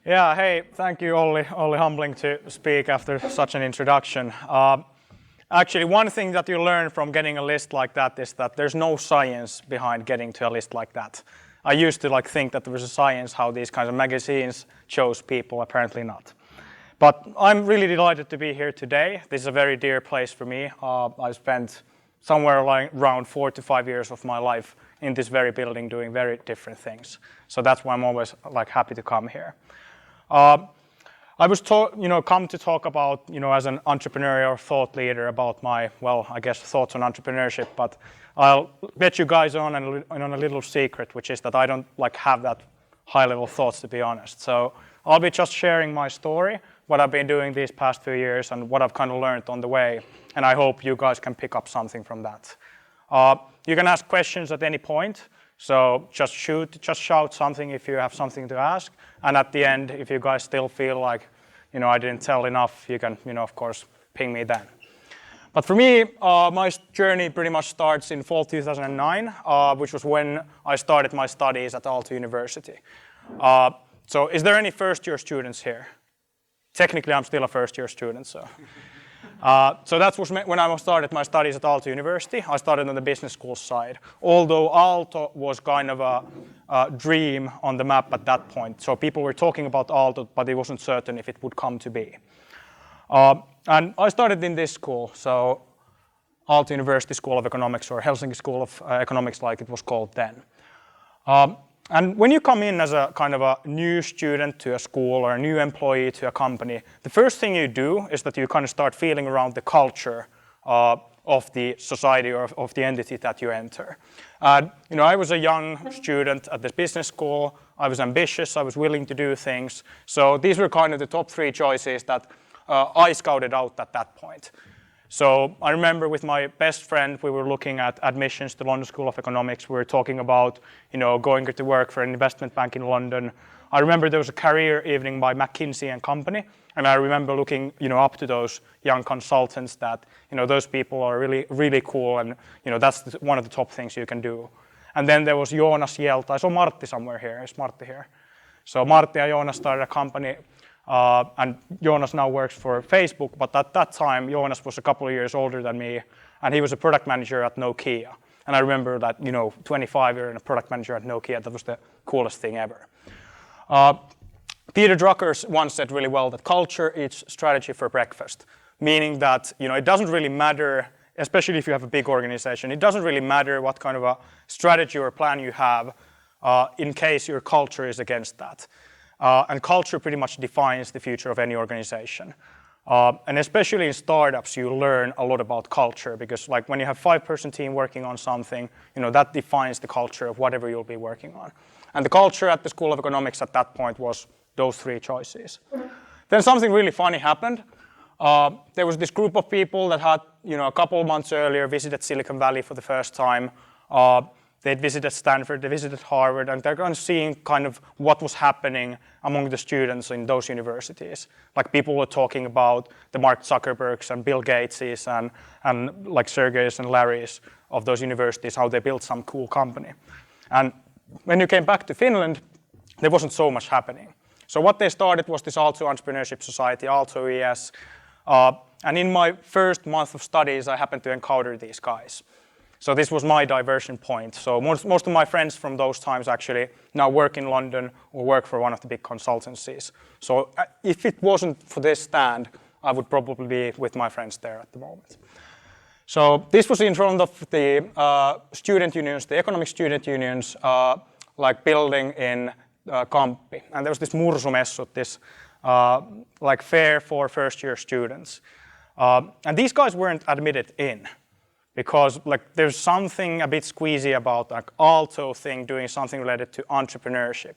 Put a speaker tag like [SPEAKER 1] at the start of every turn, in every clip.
[SPEAKER 1] Yeah, hey, thank you, Olli. Humbling to speak after such an introduction. Actually, one thing that you learn from getting a list like that is that there's no science behind getting to a list like that. I used to think that there was a science how these kinds of magazines chose people, apparently not. But I'm really delighted to be here today. This is a very dear place for me. I've spent somewhere around 4 to 5 years of my life in this very building doing very different things. So that's why I'm always happy to come here. I was come to talk about, as an entrepreneurial thought leader about my, I guess thoughts on entrepreneurship, but I'll let you guys on a little secret, which is that I don't have that high level thoughts, to be honest. So I'll be just sharing my story, what I've been doing these past few years and what I've kind of learned on the way. And I hope you guys can pick up something from that. You can ask questions at any point. So just shout something if you have something to ask. And at the end, if you guys still feel like, I didn't tell enough, you can, of course, ping me then. But for me, my journey pretty much starts in fall 2009, which was when I started my studies at Aalto University. So is there any first-year students here? Technically, I'm still a first-year student, so. So that was when I started my studies at Aalto University. I started on the business school side, although Aalto was kind of a dream on the map at that point. So people were talking about Aalto, but it wasn't certain if it would come to be. And I started in this school, so Aalto University School of Economics, or Helsinki School of Economics like it was called then. And when you come in as a kind of a new student to a school or a new employee to a company, the first thing you do is that you kind of start feeling around the culture of the society or of the entity that you enter. I was a young student at this business school. I was ambitious. I was willing to do things. So these were kind of the top 3 choices that I scouted out at that point. So I remember with my best friend, we were looking at admissions to London School of Economics. We were talking about, going to work for an investment bank in London. I remember there was a career evening by McKinsey and Company. And I remember looking, up to those young consultants that, those people are really, really cool. And, that's one of the top things you can do. And then there was Joonas Jelta. I saw Martti somewhere here. Is Martti here? So Martti and Joonas started a company. And Joonas now works for Facebook, but at that time, Joonas was a couple of years older than me, and he was a product manager at Nokia. And I remember that, 25 years and a product manager at Nokia, that was the coolest thing ever. Peter Drucker once said really well that culture eats strategy for breakfast, meaning that, it doesn't really matter, especially if you have a big organization, it doesn't really matter what kind of a strategy or plan you have in case your culture is against that. And culture pretty much defines the future of any organization. And especially in startups, you learn a lot about culture because when you have 5-person team working on something, that defines the culture of whatever you'll be working on. And the culture at the School of Economics at that point was those 3 choices. Then something really funny happened. There was this group of people that had, a couple of months earlier visited Silicon Valley for the first time. They'd visited Stanford, they visited Harvard, and they're kind of seeing kind of what was happening among the students in those universities. People were talking about the Mark Zuckerbergs and Bill Gateses and Sergeys and Larrys of those universities, how they built some cool company. And when you came back to Finland, there wasn't so much happening. So what they started was this Aalto Entrepreneurship Society, Aalto ES. And in my first month of studies, I happened to encounter these guys. So this was my diversion point. So most of my friends from those times actually now work in London or work for one of the big consultancies. So if it wasn't for this stand, I would probably be with my friends there at the moment. So this was in front of the student unions, the economic student unions, building in Kamppi. And there was this Mursumessut, this fair for first-year students. And these guys weren't admitted in. Because there's something a bit squeezy about Aalto thing doing something related to entrepreneurship.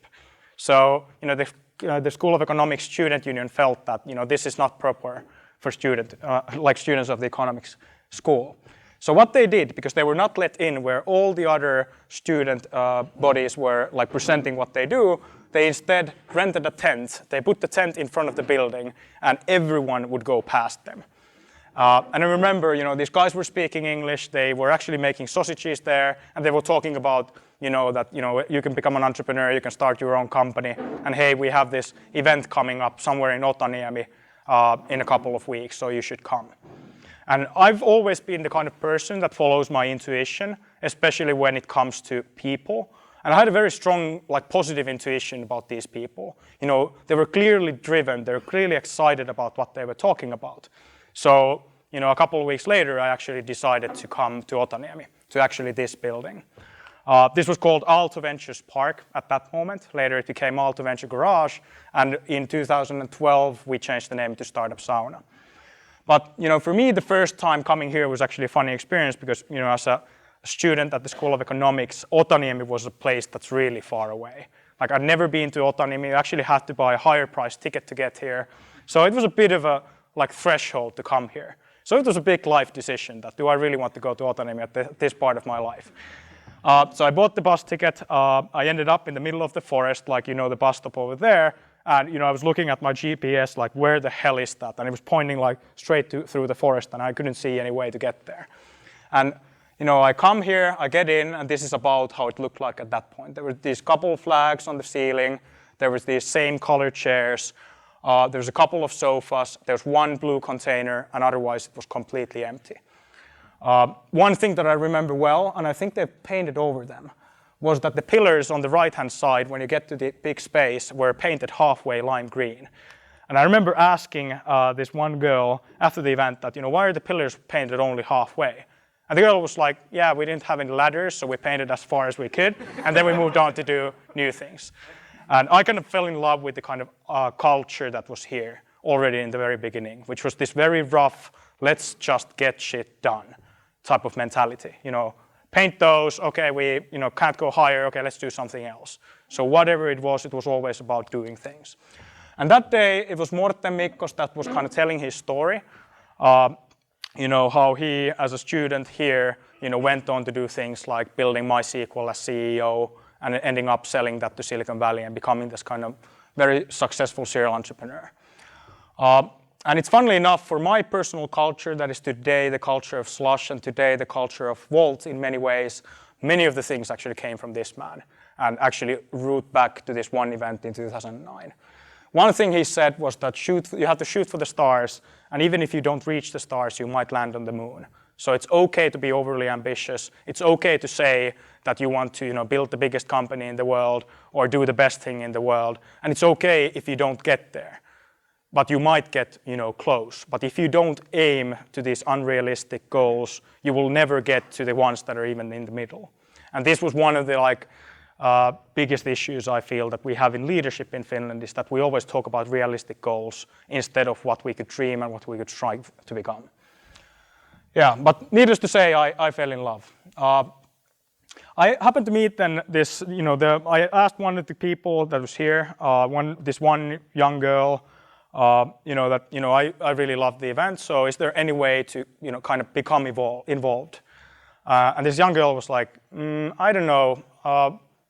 [SPEAKER 1] So the School of Economics student union felt that this is not proper for students of the economics school. So what they did, because they were not let in where all the other student bodies were presenting what they do, they instead rented a tent. They put the tent in front of the building, and everyone would go past them. And I remember, these guys were speaking English. They were actually making sausages there, and they were talking about, that you can become an entrepreneur, you can start your own company, and hey, we have this event coming up somewhere in Otaniemi in a couple of weeks, so you should come. And I've always been the kind of person that follows my intuition, especially when it comes to people. And I had a very strong, positive intuition about these people. They were clearly driven. They were clearly excited about what they were talking about. So, a couple of weeks later, I actually decided to come to Otaniemi, to actually this building. This was called Aalto Ventures Park at that moment. Later, it became Aalto Venture Garage. And in 2012, we changed the name to Startup Sauna. But, for me, the first time coming here was actually a funny experience because, as a student at the School of Economics, Otaniemi was a place that's really far away. I'd never been to Otaniemi. I actually had to buy a higher price ticket to get here. So it was a bit of a threshold to come here. So it was a big life decision that do I really want to go to Otaniemi at this part of my life? So I bought the bus ticket. I ended up in the middle of the forest, the bus stop over there. And I was looking at my GPS, where the hell is that? And it was pointing straight through the forest, and I couldn't see any way to get there. And I come here, I get in, and this is about how it looked like at that point. There were these couple of flags on the ceiling. There was these same colored chairs. There was a couple of sofas. There's one blue container, and otherwise it was completely empty. One thing that I remember well, and I think they've painted over them, was that the pillars on the right-hand side, when you get to the big space, were painted halfway lime green. And I remember asking this one girl after the event that, why are the pillars painted only halfway? And the girl was like, yeah, we didn't have any ladders, so we painted as far as we could, and then we moved on to do new things. And I kind of fell in love with the kind of culture that was here already in the very beginning, which was this very rough, let's just get shit done type of mentality. Paint those, okay, we can't go higher, okay, let's do something else. So whatever it was always about doing things. And that day, it was Morten Mikkos that was kind of telling his story, how he, as a student here, went on to do things like building MySQL as CEO and ending up selling that to Silicon Valley and becoming this kind of very successful serial entrepreneur. And it's funnily enough, for my personal culture, that is today the culture of Slush and today the culture of Wolt in many ways, many of the things actually came from this man and actually root back to this one event in 2009. One thing he said was that you have to shoot for the stars, and even if you don't reach the stars, you might land on the moon. So it's okay to be overly ambitious. It's okay to say that you want to build the biggest company in the world or do the best thing in the world. And it's okay if you don't get there. But you might get, close. But if you don't aim to these unrealistic goals, you will never get to the ones that are even in the middle. And this was one of the biggest issues I feel that we have in leadership in Finland is that we always talk about realistic goals instead of what we could dream and what we could strive to become. Yeah, but needless to say, I fell in love. I happened to meet then this, I asked one of the people that was here, this one young girl, I really loved the event. So is there any way to, kind of become involved? And this young girl was like, I don't know.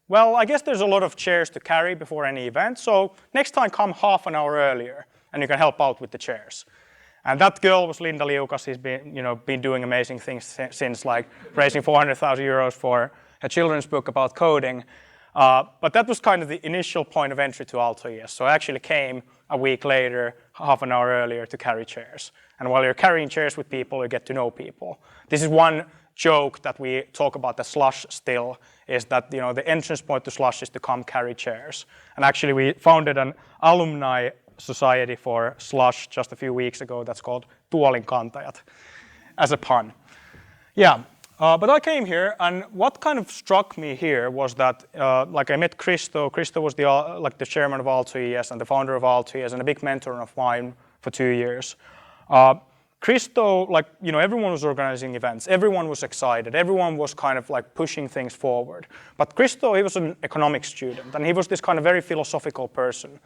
[SPEAKER 1] Well, I guess there's a lot of chairs to carry before any event. So next time come half an hour earlier and you can help out with the chairs. And that girl was Linda Liukas. She's been doing amazing things since raising 400,000 euros for a children's book about coding. But that was kind of the initial point of entry to Aalto ES. So I actually came a week later, half an hour earlier, to carry chairs. And while you're carrying chairs with people, you get to know people. This is one joke that we talk about the Slush still, is that the entrance point to Slush is to come carry chairs. And actually we founded an alumni society for Slush just a few weeks ago that's called Tuolinkantajat, as a pun. Yeah. But I came here, and what kind of struck me here was that, I met Risto. Risto was the chairman of Aalto ES and the founder of Aalto ES and a big mentor of mine for 2 years. Risto, everyone was organizing events. Everyone was excited. Everyone was kind of pushing things forward. But Risto, he was an economics student, and he was this kind of very philosophical person.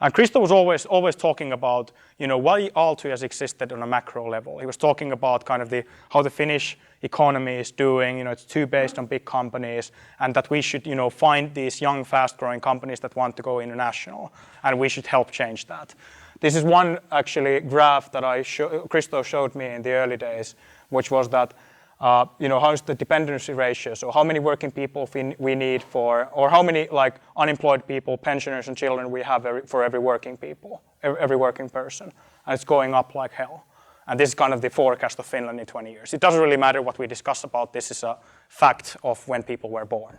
[SPEAKER 1] And Risto was always talking about, why Aalto has existed on a macro level. He was talking about kind of how the Finnish economy is doing. It's too based on big companies, and that we should, find these young, fast-growing companies that want to go international, and we should help change that. This is one actually graph that Risto showed me in the early days, which was that how's the dependency ratio? So how many working people we need for, or how many like unemployed people, pensioners and children we have for every working person. And it's going up like hell. And this is kind of the forecast of Finland in 20 years. It doesn't really matter what we discuss about. This is a fact of when people were born.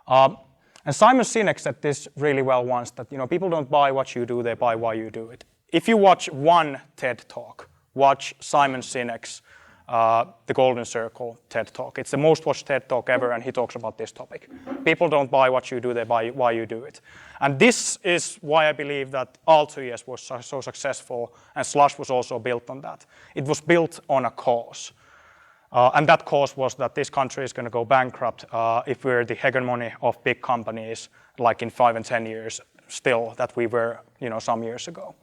[SPEAKER 1] And Simon Sinek said this really well once, that people don't buy what you do, they buy why you do it. If you watch one TED Talk, watch Simon Sinek's The Golden Circle TED Talk. It's the most watched TED Talk ever, and he talks about this topic. People don't buy what you do, they buy why you do it. And this is why I believe that Aalto was so successful, and Slush was also built on that. It was built on a cause. And that cause was that this country is going to go bankrupt if we're the hegemony of big companies, like in 5 and 10 years still, that we were some years ago.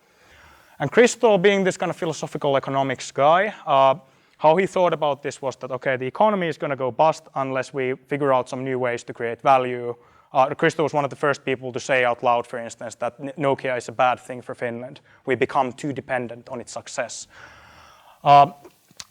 [SPEAKER 1] And Risto, being this kind of philosophical economics guy, how he thought about this was that, okay, the economy is going to go bust unless we figure out some new ways to create value. Risto was one of the first people to say out loud, for instance, that Nokia is a bad thing for Finland. We become too dependent on its success.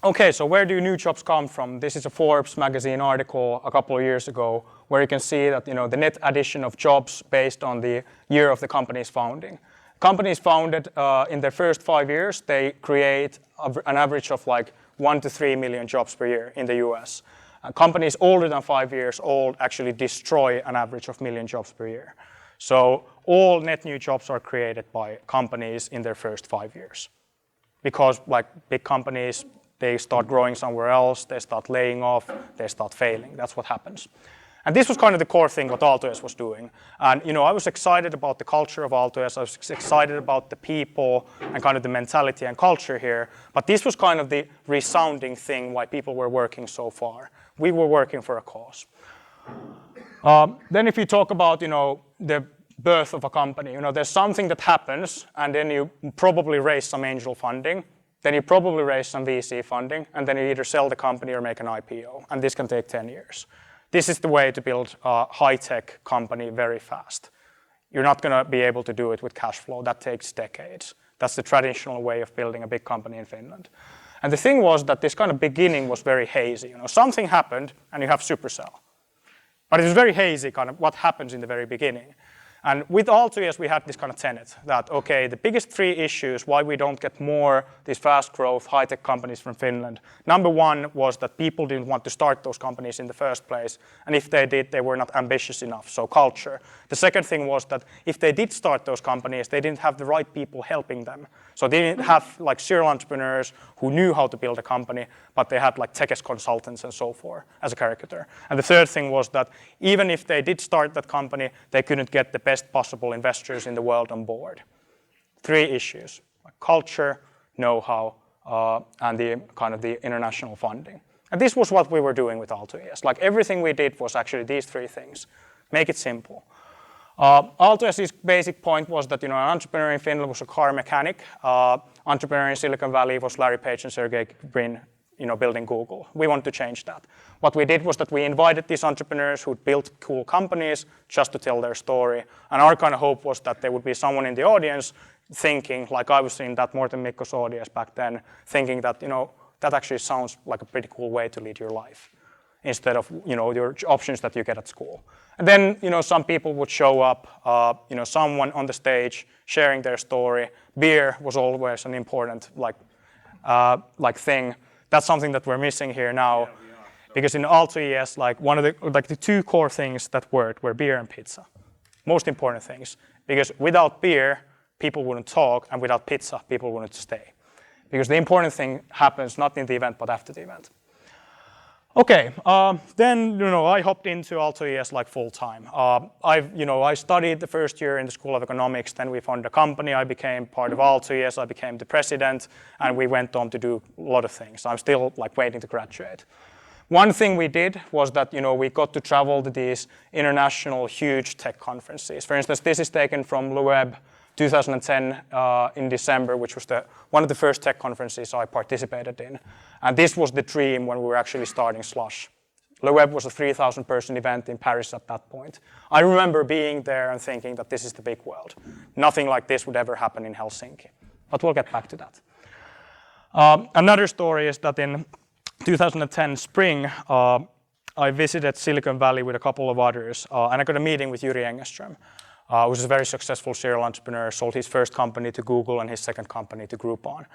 [SPEAKER 1] Okay, so where do new jobs come from? This is a Forbes magazine article a couple of years ago, where you can see that the net addition of jobs based on the year of the company's founding. Companies founded in their first 5 years, they create an average of like 1 to 3 million jobs per year in the US. Companies older than 5 years old actually destroy an average of 1 million jobs per year. So all net new jobs are created by companies in their first 5 years. Because like big companies, they start growing somewhere else, they start laying off, they start failing. That's what happens. And this was kind of the core thing what Aalto was doing. And I was excited about the culture of Aalto. I was excited about the people and kind of the mentality and culture here. But this was kind of the resounding thing why people were working so far. We were working for a cause. Then if you talk about the birth of a company, there's something that happens, and then you probably raise some angel funding. Then you probably raise some VC funding, and then you either sell the company or make an IPO. And this can take 10 years. This is the way to build a high-tech company very fast. You're not going to be able to do it with cash flow. That takes decades. That's the traditional way of building a big company in Finland. And the thing was that this kind of beginning was very hazy. Something happened, and you have Supercell. But it was very hazy, kind of what happens in the very beginning. And with Aalto, we had this kind of tenet that, okay, the biggest 3 issues why we don't get more these fast growth, high-tech companies from Finland. Number 1 was that people didn't want to start those companies in the first place. And if they did, they were not ambitious enough, so culture. The second thing was that if they did start those companies, they didn't have the right people helping them. So they didn't have like serial entrepreneurs who knew how to build a company, but they had like teches consultants and so forth as a caricature. And the third thing was that even if they did start that company, they couldn't get the best possible investors in the world on board. 3 issues: like culture, know-how, and the kind of the international funding. And this was what we were doing with Aalto. Like everything we did was actually these 3 things. Make it simple. Aalto's basic point was that an entrepreneur in Finland was a car mechanic. Entrepreneur in Silicon Valley was Larry Page and Sergey Brin, building Google. We want to change that. What we did was that we invited these entrepreneurs who built cool companies just to tell their story. And our kind of hope was that there would be someone in the audience thinking, like I was in that Morten Mikko's audience back then, thinking that, that actually sounds like a pretty cool way to lead your life instead of, your options that you get at school. And then, some people would show up, someone on the stage sharing their story. Beer was always an important, thing. That's something that we're missing here now. Yeah, because in Aalto, one of the 2 core things that worked were beer and pizza. Most important things. Because without beer, people wouldn't talk, and without pizza, people wouldn't stay. Because the important thing happens not in the event, but after the event. Okay, then I hopped into Aalto full time. I studied the first year in the School of Economics. Then we founded a company. I became part of Aalto. I became the president, and we went on to do a lot of things. I'm still waiting to graduate. One thing we did was that we got to travel to these international huge tech conferences. For instance, this is taken from LeWeb 2010 in December, which was one of the first tech conferences I participated in. And this was the dream when we were actually starting Slush. LeWeb was a 3,000-person event in Paris at that point. I remember being there and thinking that this is the big world. Nothing like this would ever happen in Helsinki. but we'll get back to that. Another story is that in 2010 spring, I visited Silicon Valley with a couple of others, and I got a meeting with Jyri Engeström, who was a very successful serial entrepreneur, sold his first company to Google and his second company to Groupon.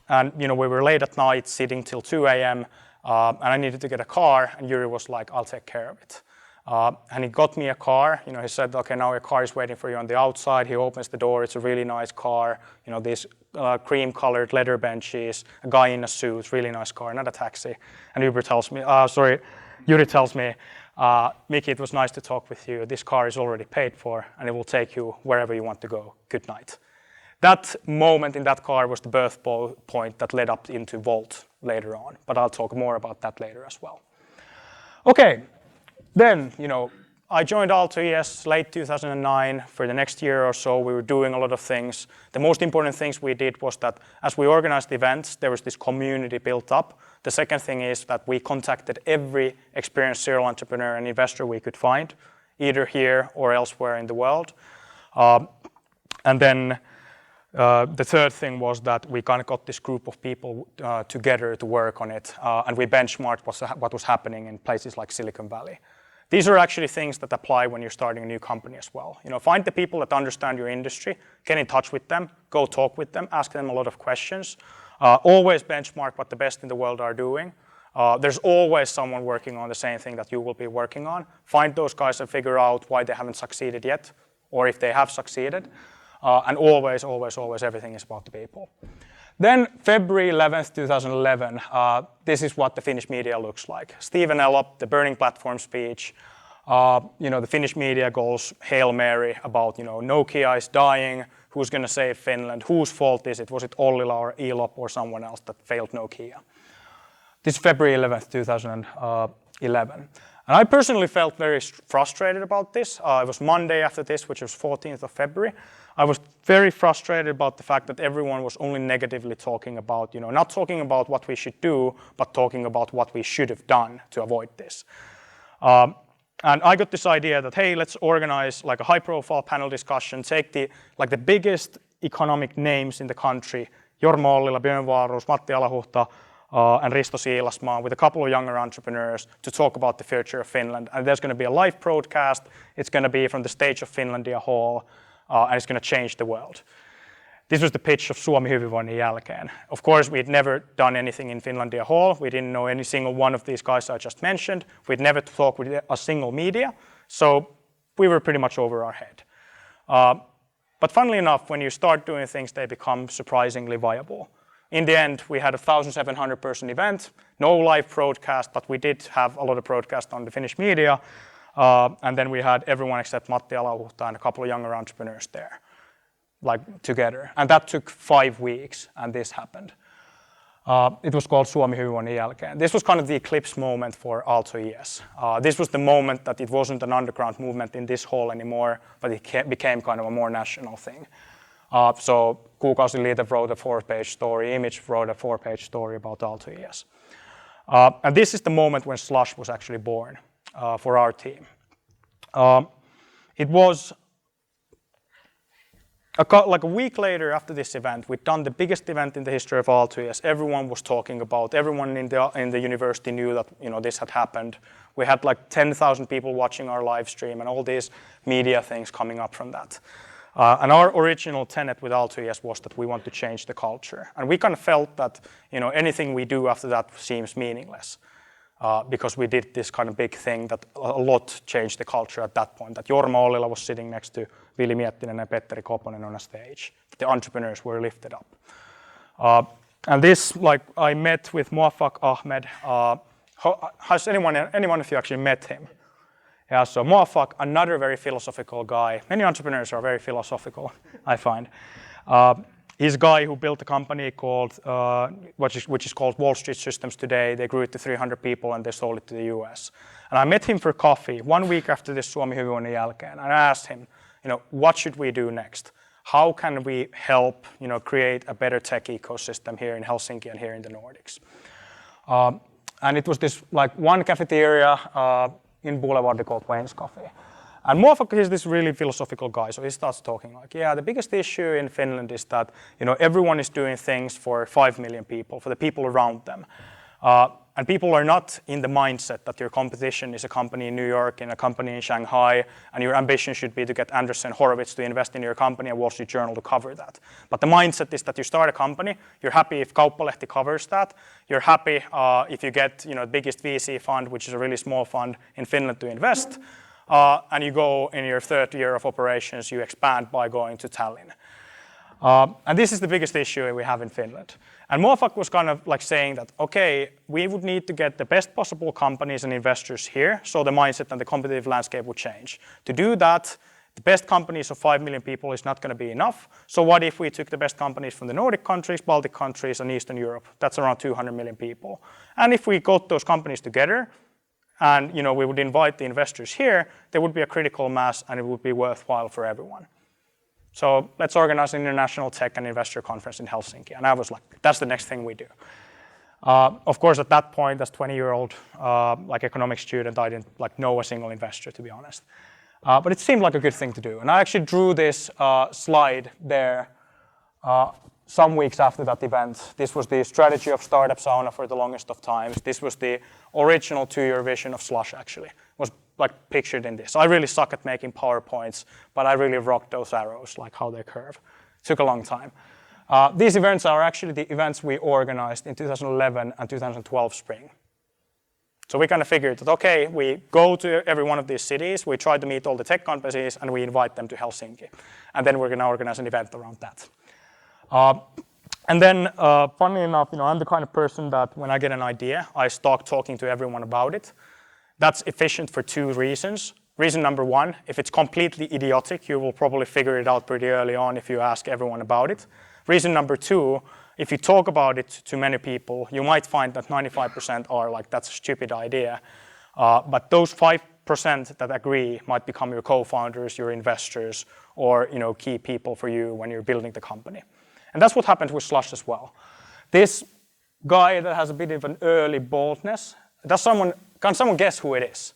[SPEAKER 1] And we were late at night, sitting till 2 a.m., and I needed to get a car, and Jyri was like, I'll take care of it. And he got me a car. He said, okay, now your car is waiting for you on the outside. He opens the door. It's a really nice car. These cream-colored leather benches, a guy in a suit, really nice car, not a taxi. And Jyri tells me, Miki, it was nice to talk with you. This car is already paid for, and it will take you wherever you want to go. Good night. That moment in that car was the birth point that led up into Wolt later on. But I'll talk more about that later as well. Okay. Then, I joined Aalto ES late 2009. For the next year or so, we were doing a lot of things. The most important things we did was that as we organized events, there was this community built up. The second thing is that we contacted every experienced serial entrepreneur and investor we could find, either here or elsewhere in the world. And then the third thing was that we kind of got this group of people together to work on it, and we benchmarked what was happening in places like Silicon Valley. These are actually things that apply when you're starting a new company as well. Find the people that understand your industry, get in touch with them, go talk with them, ask them a lot of questions. Always benchmark what the best in the world are doing. There's always someone working on the same thing that you will be working on. Find those guys and figure out why they haven't succeeded yet, or if they have succeeded. And always, everything is about the people. Then February 11th, 2011, this is what the Finnish media looks like. Stephen Elop, the Burning Platform speech. The Finnish media goes Hail Mary about, Nokia is dying. Who's going to save Finland? Whose fault is it? Was it Ollila or Elop or someone else that failed Nokia? This is February 11th, 2011. And I personally felt very frustrated about this. It was Monday after this, which was 14th of February. I was very frustrated about the fact that everyone was only negatively talking about, not talking about what we should do, but talking about what we should have done to avoid this. And I got this idea that, hey, let's organize like a high-profile panel discussion, take the biggest economic names in the country, Jorma Ollila, Björn Wahlroos, Matti Alahuhta, and Risto Siilasmaa, with a couple of younger entrepreneurs to talk about the future of Finland. And there's going to be a live broadcast. It's going to be from the stage of Finlandia Hall. And it's going to change the world. This was the pitch of Suomi hyvinvoinnin jälkeen. Of course, we'd never done anything in Finlandia Hall. We didn't know any single one of these guys I just mentioned. We'd never talked with a single media. So we were pretty much over our head. But funnily enough, when you start doing things, they become surprisingly viable. In the end, we had a 1,700 person event, no live broadcast, but we did have a lot of broadcast on the Finnish media. And then we had everyone except Matti Alahuhta and a couple of younger entrepreneurs there, together. And that took 5 weeks, and this happened. It was called Suomi hyvinvoinnin jälkeen. This was kind of the eclipse moment for Aalto ES. This was the moment that it wasn't an underground movement in this hall anymore, but it became kind of a more national thing. So Kuukausiliite wrote a 4-page story, Image wrote a 4-page story about Aalto ES. And this is the moment when Slush was actually born. For our team. It was a week later after this event. We'd done the biggest event in the history of Aalto ES. Everyone was talking about. Everyone in the university knew that this had happened. We had 10,000 people watching our live stream and all these media things coming up from that. And our original tenet with Aalto ES was that we want to change the culture, and we kind of felt that anything we do after that seems meaningless. Because we did this kind of big thing that a lot changed the culture at that point. That Jorma Ollila was sitting next to Vili Miettinen and Petteri Koponen on a stage. The entrepreneurs were lifted up. And this, I met with Muafak Ahmed. Has anyone of you actually met him? Yeah, so Muafak, another very philosophical guy. Many entrepreneurs are very philosophical, I find. He's a guy who built a company called, which is called Wall Street Systems today. They grew it to 300 people and they sold it to the US. And I met him for coffee 1 week after this Suomi hyvinvoinnin jälkeen. And I asked him, what should we do next? How can we help, create a better tech ecosystem here in Helsinki and here in the Nordics? And it was this one cafeteria in Boulevard called Wayne's Coffee. And Muafak is this really philosophical guy, so he starts talking like, yeah, the biggest issue in Finland is that everyone is doing things for 5 million people, for the people around them. And people are not in the mindset that your competition is a company in New York and a company in Shanghai, and your ambition should be to get Anderson Horowitz to invest in your company and Wall Street Journal to cover that. But the mindset is that you start a company, you're happy if Kauppalehti covers that, you're happy if you get the biggest VC fund, which is a really small fund in Finland to invest, and you go in your third year of operations, you expand by going to Tallinn. And this is the biggest issue we have in Finland. And Muafak was kind of like saying that, okay, we would need to get the best possible companies and investors here, so the mindset and the competitive landscape would change. To do that, the best companies of 5 million people is not going to be enough. So what if we took the best companies from the Nordic countries, Baltic countries, and Eastern Europe? That's around 200 million people. And if we got those companies together, and we would invite the investors here, there would be a critical mass, and it would be worthwhile for everyone. So let's organize an international tech and investor conference in Helsinki. And I was like, that's the next thing we do. Of course, at that point, as 20-year-old economics student, I didn't know a single investor, to be honest. But it seemed like a good thing to do. And I actually drew this slide there some weeks after that event. This was the strategy of Startup Sauna for the longest of times. This was the original 2-year vision of Slush, actually. It was pictured in this. I really suck at making PowerPoints, but I really rocked those arrows, like how they curve. It took a long time. These events are actually the events we organized in 2011 and 2012 spring. So we kind of figured that, okay, we go to every one of these cities, we try to meet all the tech companies, and we invite them to Helsinki. And then we're going to organize an event around that. And then, funnily enough, I'm the kind of person that when I get an idea, I start talking to everyone about it. That's efficient for 2 reasons. Reason number 1, if it's completely idiotic, you will probably figure it out pretty early on if you ask everyone about it. Reason number 2, if you talk about it to many people, you might find that 95% are like, that's a stupid idea. But those 5% that agree might become your co-founders, your investors, or key people for you when you're building the company. And that's what happened with Slush as well. This guy that has a bit of an early boldness, can someone guess who it is?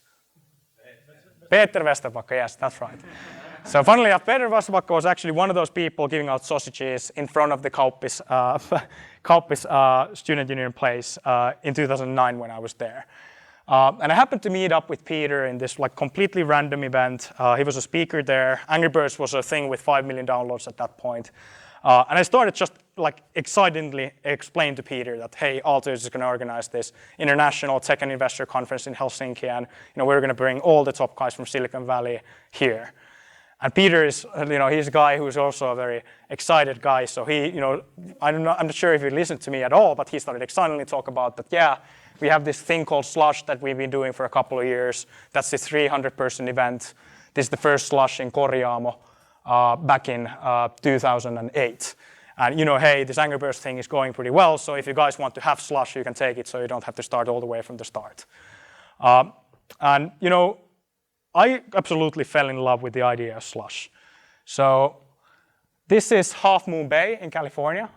[SPEAKER 1] Peter Westerbakke, yes, that's right. So funnily enough, Peter Westerbakke was actually one of those people giving out sausages in front of the Kauppis student union place in 2009 when I was there. And I happened to meet up with Peter in this completely random event. He was a speaker there. Angry Birds was a thing with 5 million downloads at that point. And I started just excitedly explain to Peter that, hey, Aalto is going to organize this international tech and investor conference in Helsinki, and we're going to bring all the top guys from Silicon Valley here. And Peter is, he's a guy who's also a very excited guy. So he, I'm not sure if he listened to me at all, but he started excitedly talk about that. Yeah, we have this thing called Slush that we've been doing for a couple of years. That's this 300-person event. This is the first Slush in Korjaamo. Back in 2008. And hey, this Angry Birds thing is going pretty well, so if you guys want to have Slush, you can take it so you don't have to start all the way from the start. And I absolutely fell in love with the idea of Slush. So this is Half Moon Bay in California.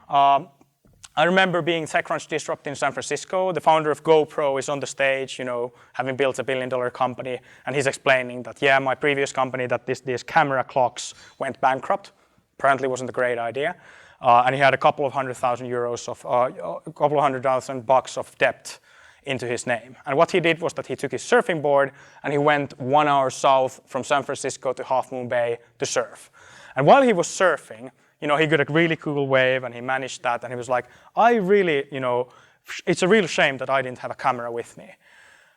[SPEAKER 1] I remember being TechCrunch Disrupt in San Francisco. The founder of GoPro is on the stage, having built a $1 billion company, and he's explaining that, yeah, my previous company, that these camera clocks went bankrupt. Apparently wasn't a great idea. And he had a couple of $100,000 of debt into his name. And what he did was that he took his surfing board and he went 1 hour south from San Francisco to Half Moon Bay to surf. And while he was surfing, he got a really cool wave and he managed that, and he was like, I really, it's a real shame that I didn't have a camera with me.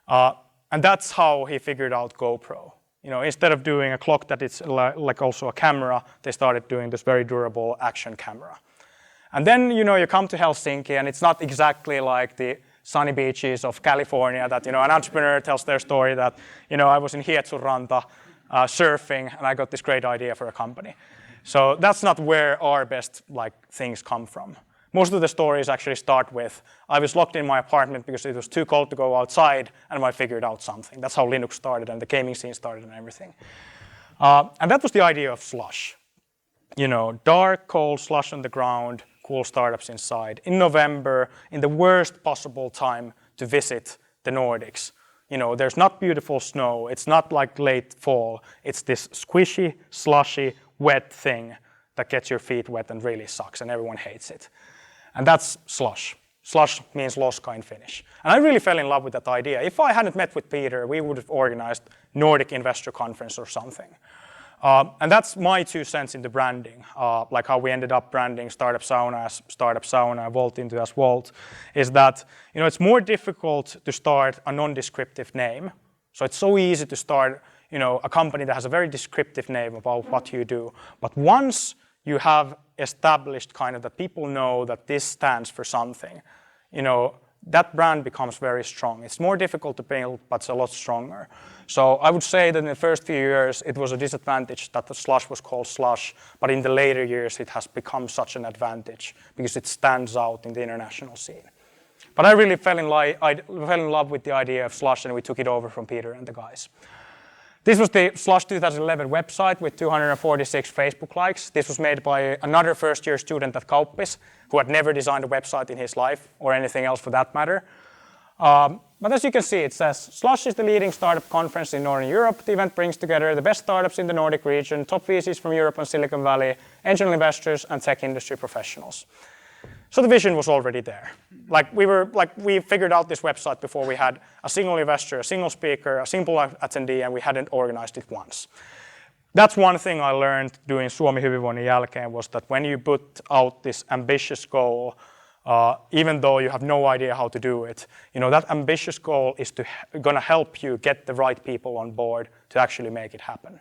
[SPEAKER 1] And that's how he figured out GoPro. Instead of doing a clock that is like also a camera, they started doing this very durable action camera. And then, you come to Helsinki and it's not exactly like the sunny beaches of California that, an entrepreneur tells their story that, I was in Hietsunranta surfing and I got this great idea for a company. So that's not where our best things come from. Most of the stories actually start with, I was locked in my apartment because it was too cold to go outside, and I figured out something. That's how Linux started and the gaming scene started and everything. And that was the idea of Slush. Dark, cold, slush on the ground, cool startups inside. In November, in the worst possible time to visit the Nordics. There's not beautiful snow. It's not like late fall. It's this squishy, slushy, wet thing that gets your feet wet and really sucks, and everyone hates it. And that's Slush. Slush means Loska in Finnish. And I really fell in love with that idea. If I hadn't met with Peter, we would have organized Nordic Investor Conference or something. And that's my 2 cents into branding, like how we ended up branding Startup Sauna as Startup Sauna, Wolt into as Wolt, is that it's more difficult to start a non-descriptive name. So it's so easy to start a company that has a very descriptive name about what you do. But once you have established kind of that people know that this stands for something, that brand becomes very strong. It's more difficult to build, but it's a lot stronger. So I would say that in the first few years, it was a disadvantage that the Slush was called Slush, but in the later years, it has become such an advantage because it stands out in the international scene. But I really fell in love with the idea of Slush, and we took it over from Peter and the guys. This was the Slush 2011 website with 246 Facebook likes. This was made by another first-year student at Kauppis who had never designed a website in his life, or anything else for that matter. But as you can see, it says, Slush is the leading startup conference in Northern Europe. The event brings together the best startups in the Nordic region, top VCs from Europe and Silicon Valley, angel investors, and tech industry professionals. So the vision was already there. We figured out this website before we had a single investor, a single speaker, a simple attendee, and we hadn't organized it once. That's one thing I learned doing Suomi Hyvinvoinnin jälkeen, was that when you put out this ambitious goal, even though you have no idea how to do it, that ambitious goal is going to help you get the right people on board to actually make it happen.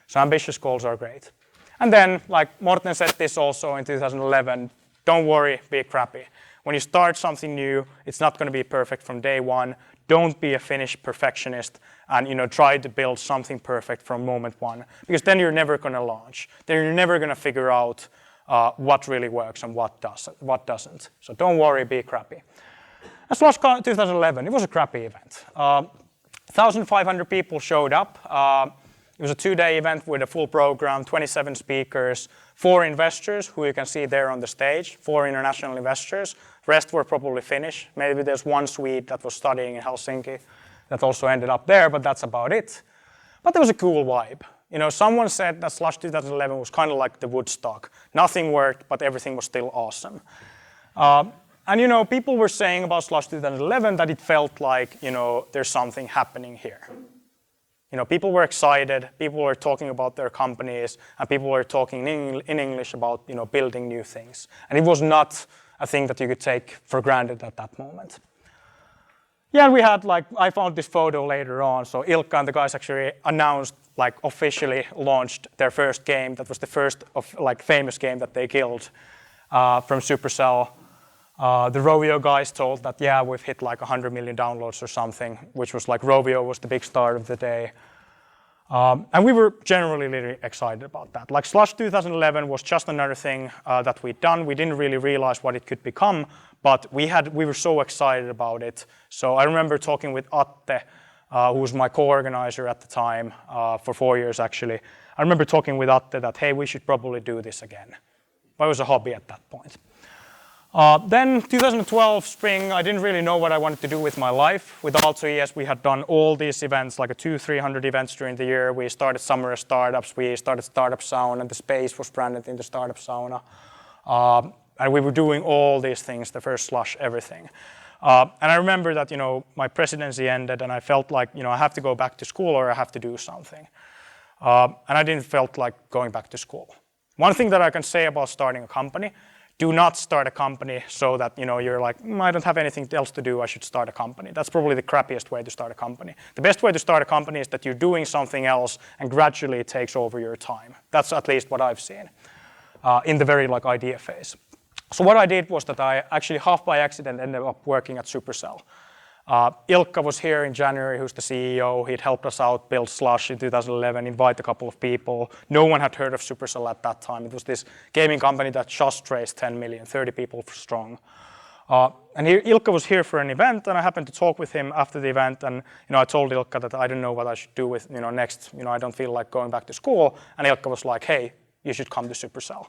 [SPEAKER 1] So ambitious goals are great. And then, like Morten said this also in 2011, don't worry, be crappy. When you start something new, it's not going to be perfect from day one. Don't be a Finnish perfectionist and try to build something perfect from moment one, because then you're never going to launch. Then you're never going to figure out what really works and what doesn't. So don't worry, be crappy. As Slush 2011, it was a crappy event. 1,500 people showed up. It was a 2-day event with a full program, 27 speakers, 4 investors who you can see there on the stage, 4 international investors. The rest were probably Finnish. Maybe there's one Swede that was studying in Helsinki that also ended up there, but that's about it. But there was a cool vibe. Someone said that Slush 2011 was kind of like the Woodstock. Nothing worked, but everything was still awesome. And people were saying about Slush 2011 that it felt like, there's something happening here. People were excited, people were talking about their companies, and people were talking in English about, building new things. And it was not a thing that you could take for granted at that moment. Yeah, we had I found this photo later on. So Ilkka and the guys actually announced, officially launched their first game. That was the first of famous game that they killed from Supercell. The Rovio guys told that, yeah, we've hit 100 million downloads or something, which was Rovio was the big star of the day. And we were generally really excited about that. Slush 2011 was just another thing that we'd done. We didn't really realize what it could become, but we were so excited about it. So I remember talking with Atte, who was my co-organizer at the time for 4 years actually. I remember talking with Atte that, hey, we should probably do this again. But it was a hobby at that point. Then 2012 spring, I didn't really know what I wanted to do with my life. With Aalto ES, we had done all these events, 200-300 events during the year. We started Summer of Startups, we started Startup Sauna, and the space was branded into Startup Sauna. And we were doing all these things, the first Slush, everything. And I remember that, my presidency ended and I felt like, I have to go back to school or I have to do something. And I didn't felt like going back to school. One thing that I can say about starting a company, do not start a company so that you're like, I don't have anything else to do, I should start a company. That's probably the crappiest way to start a company. The best way to start a company is that you're doing something else and gradually it takes over your time. That's at least what I've seen in the very idea phase. So what I did was that I actually half by accident ended up working at Supercell. Ilkka was here in January, who's the CEO. He'd helped us out build Slush in 2011, invite a couple of people. No one had heard of Supercell at that time. It was this gaming company that just raised 10 million, 30 people strong. And Ilkka was here for an event, and I happened to talk with him after the event. And I told Ilkka that I don't know what I should do with next. I don't feel like going back to school. And Ilkka was like, hey, you should come to Supercell.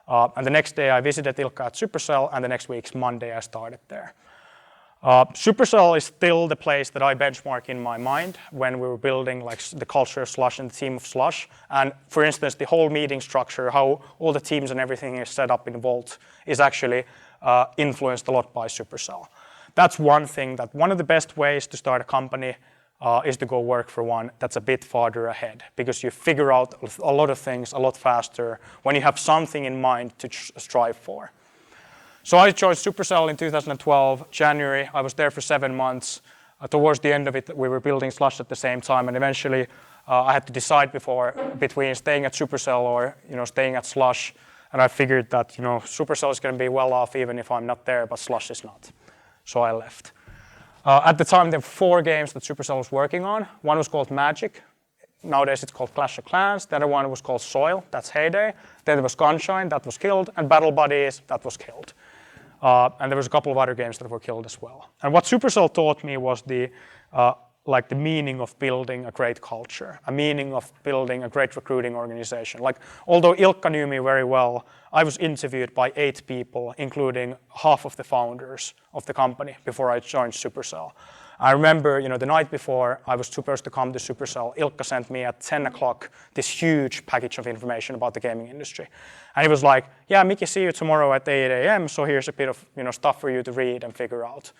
[SPEAKER 1] And the next day I visited Ilkka at Supercell, and the next week's Monday I started there. Supercell is still the place that I benchmark in my mind when we were building like the culture of Slush and the team of Slush. And for instance, the whole meeting structure, how all the teams and everything is set up in Wolt is actually influenced a lot by Supercell. That's one thing, that one of the best ways to start a company is to go work for one that's a bit farther ahead, because you figure out a lot of things a lot faster when you have something in mind to strive for. So I joined Supercell in 2012, January. I was there for 7 months. Towards the end of it, we were building Slush at the same time, and eventually I had to decide between staying at Supercell or staying at Slush. And I figured that Supercell is going to be well off even if I'm not there, but Slush is not. So I left. At the time, there were 4 games that Supercell was working on. One was called Magic. Nowadays it's called Clash of Clans. The other one was called Soil. That's Heyday. Then there was Gunshine. That was killed. And Battle Buddies. That was killed. And there was a couple of other games that were killed as well. And what Supercell taught me was the meaning of building a great culture, a meaning of building a great recruiting organization. Like, although Ilkka knew me very well, I was interviewed by 8 people, including half of the founders of the company before I joined Supercell. I remember, the night before I was supposed to come to Supercell, Ilkka sent me at 10 o'clock this huge package of information about the gaming industry. And he was like, yeah, Miki, see you tomorrow at 8 a.m. So here's a bit of stuff for you to read and figure out.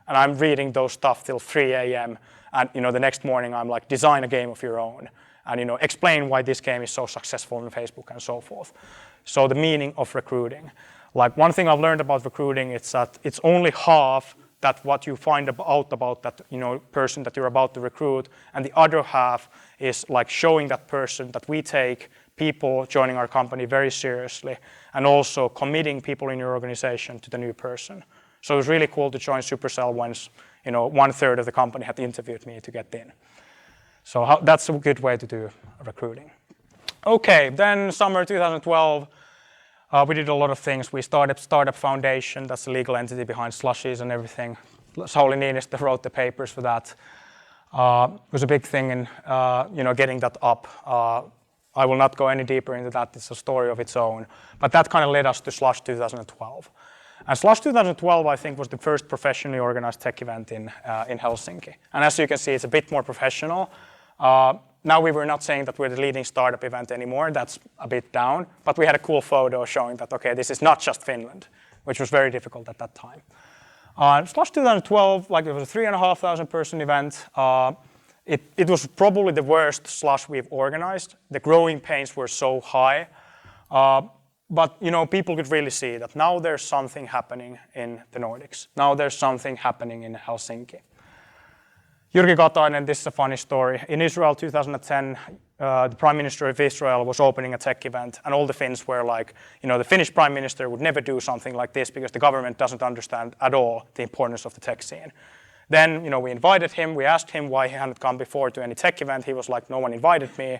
[SPEAKER 1] And I'm reading those stuff till 3 a.m. And the next morning I'm like, design a game of your own. And explain why this game is so successful on Facebook and so forth. So the meaning of recruiting. Like, one thing I've learned about recruiting is that it's only half that what you find out about that person that you're about to recruit, and the other half is like showing that person that we take people joining our company very seriously, and also committing people in your organization to the new person. So it was really cool to join Supercell once 1/3 of the company had interviewed me to get in. So that's a good way to do recruiting. Okay, then summer 2012. We did a lot of things. We started Startup Foundation, that's the legal entity behind Slushies and everything. Sauli Niinistö wrote the papers for that. It was a big thing in getting that up. I will not go any deeper into that. It's a story of its own. But that kind of led us to Slush 2012. And Slush 2012, I think, was the first professionally organized tech event in Helsinki. And as you can see, it's a bit more professional. Now we were not saying that we're the leading startup event anymore. That's a bit down. But we had a cool photo showing that, okay, this is not just Finland, which was very difficult at that time. Slush 2012, it was a 3,500 person event. It was probably the worst Slush we've organized. The growing pains were so high. But people could really see that now there's something happening in the Nordics. Now there's something happening in Helsinki. Jyrki Katainen, this is a funny story. In Israel 2010, the Prime Minister of Israel was opening a tech event, and all the Finns were like, the Finnish Prime Minister would never do something like this because the government doesn't understand at all the importance of the tech scene. Then, we invited him. We asked him why he hadn't come before to any tech event. He was like, no one invited me.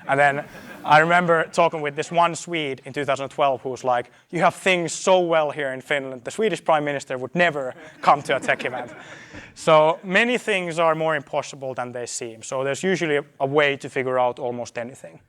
[SPEAKER 1] And then I remember talking with this one Swede in 2012 who was like, you have things so well here in Finland. The Swedish Prime Minister would never come to a tech event. So many things are more impossible than they seem. So there's usually a way to figure out almost anything.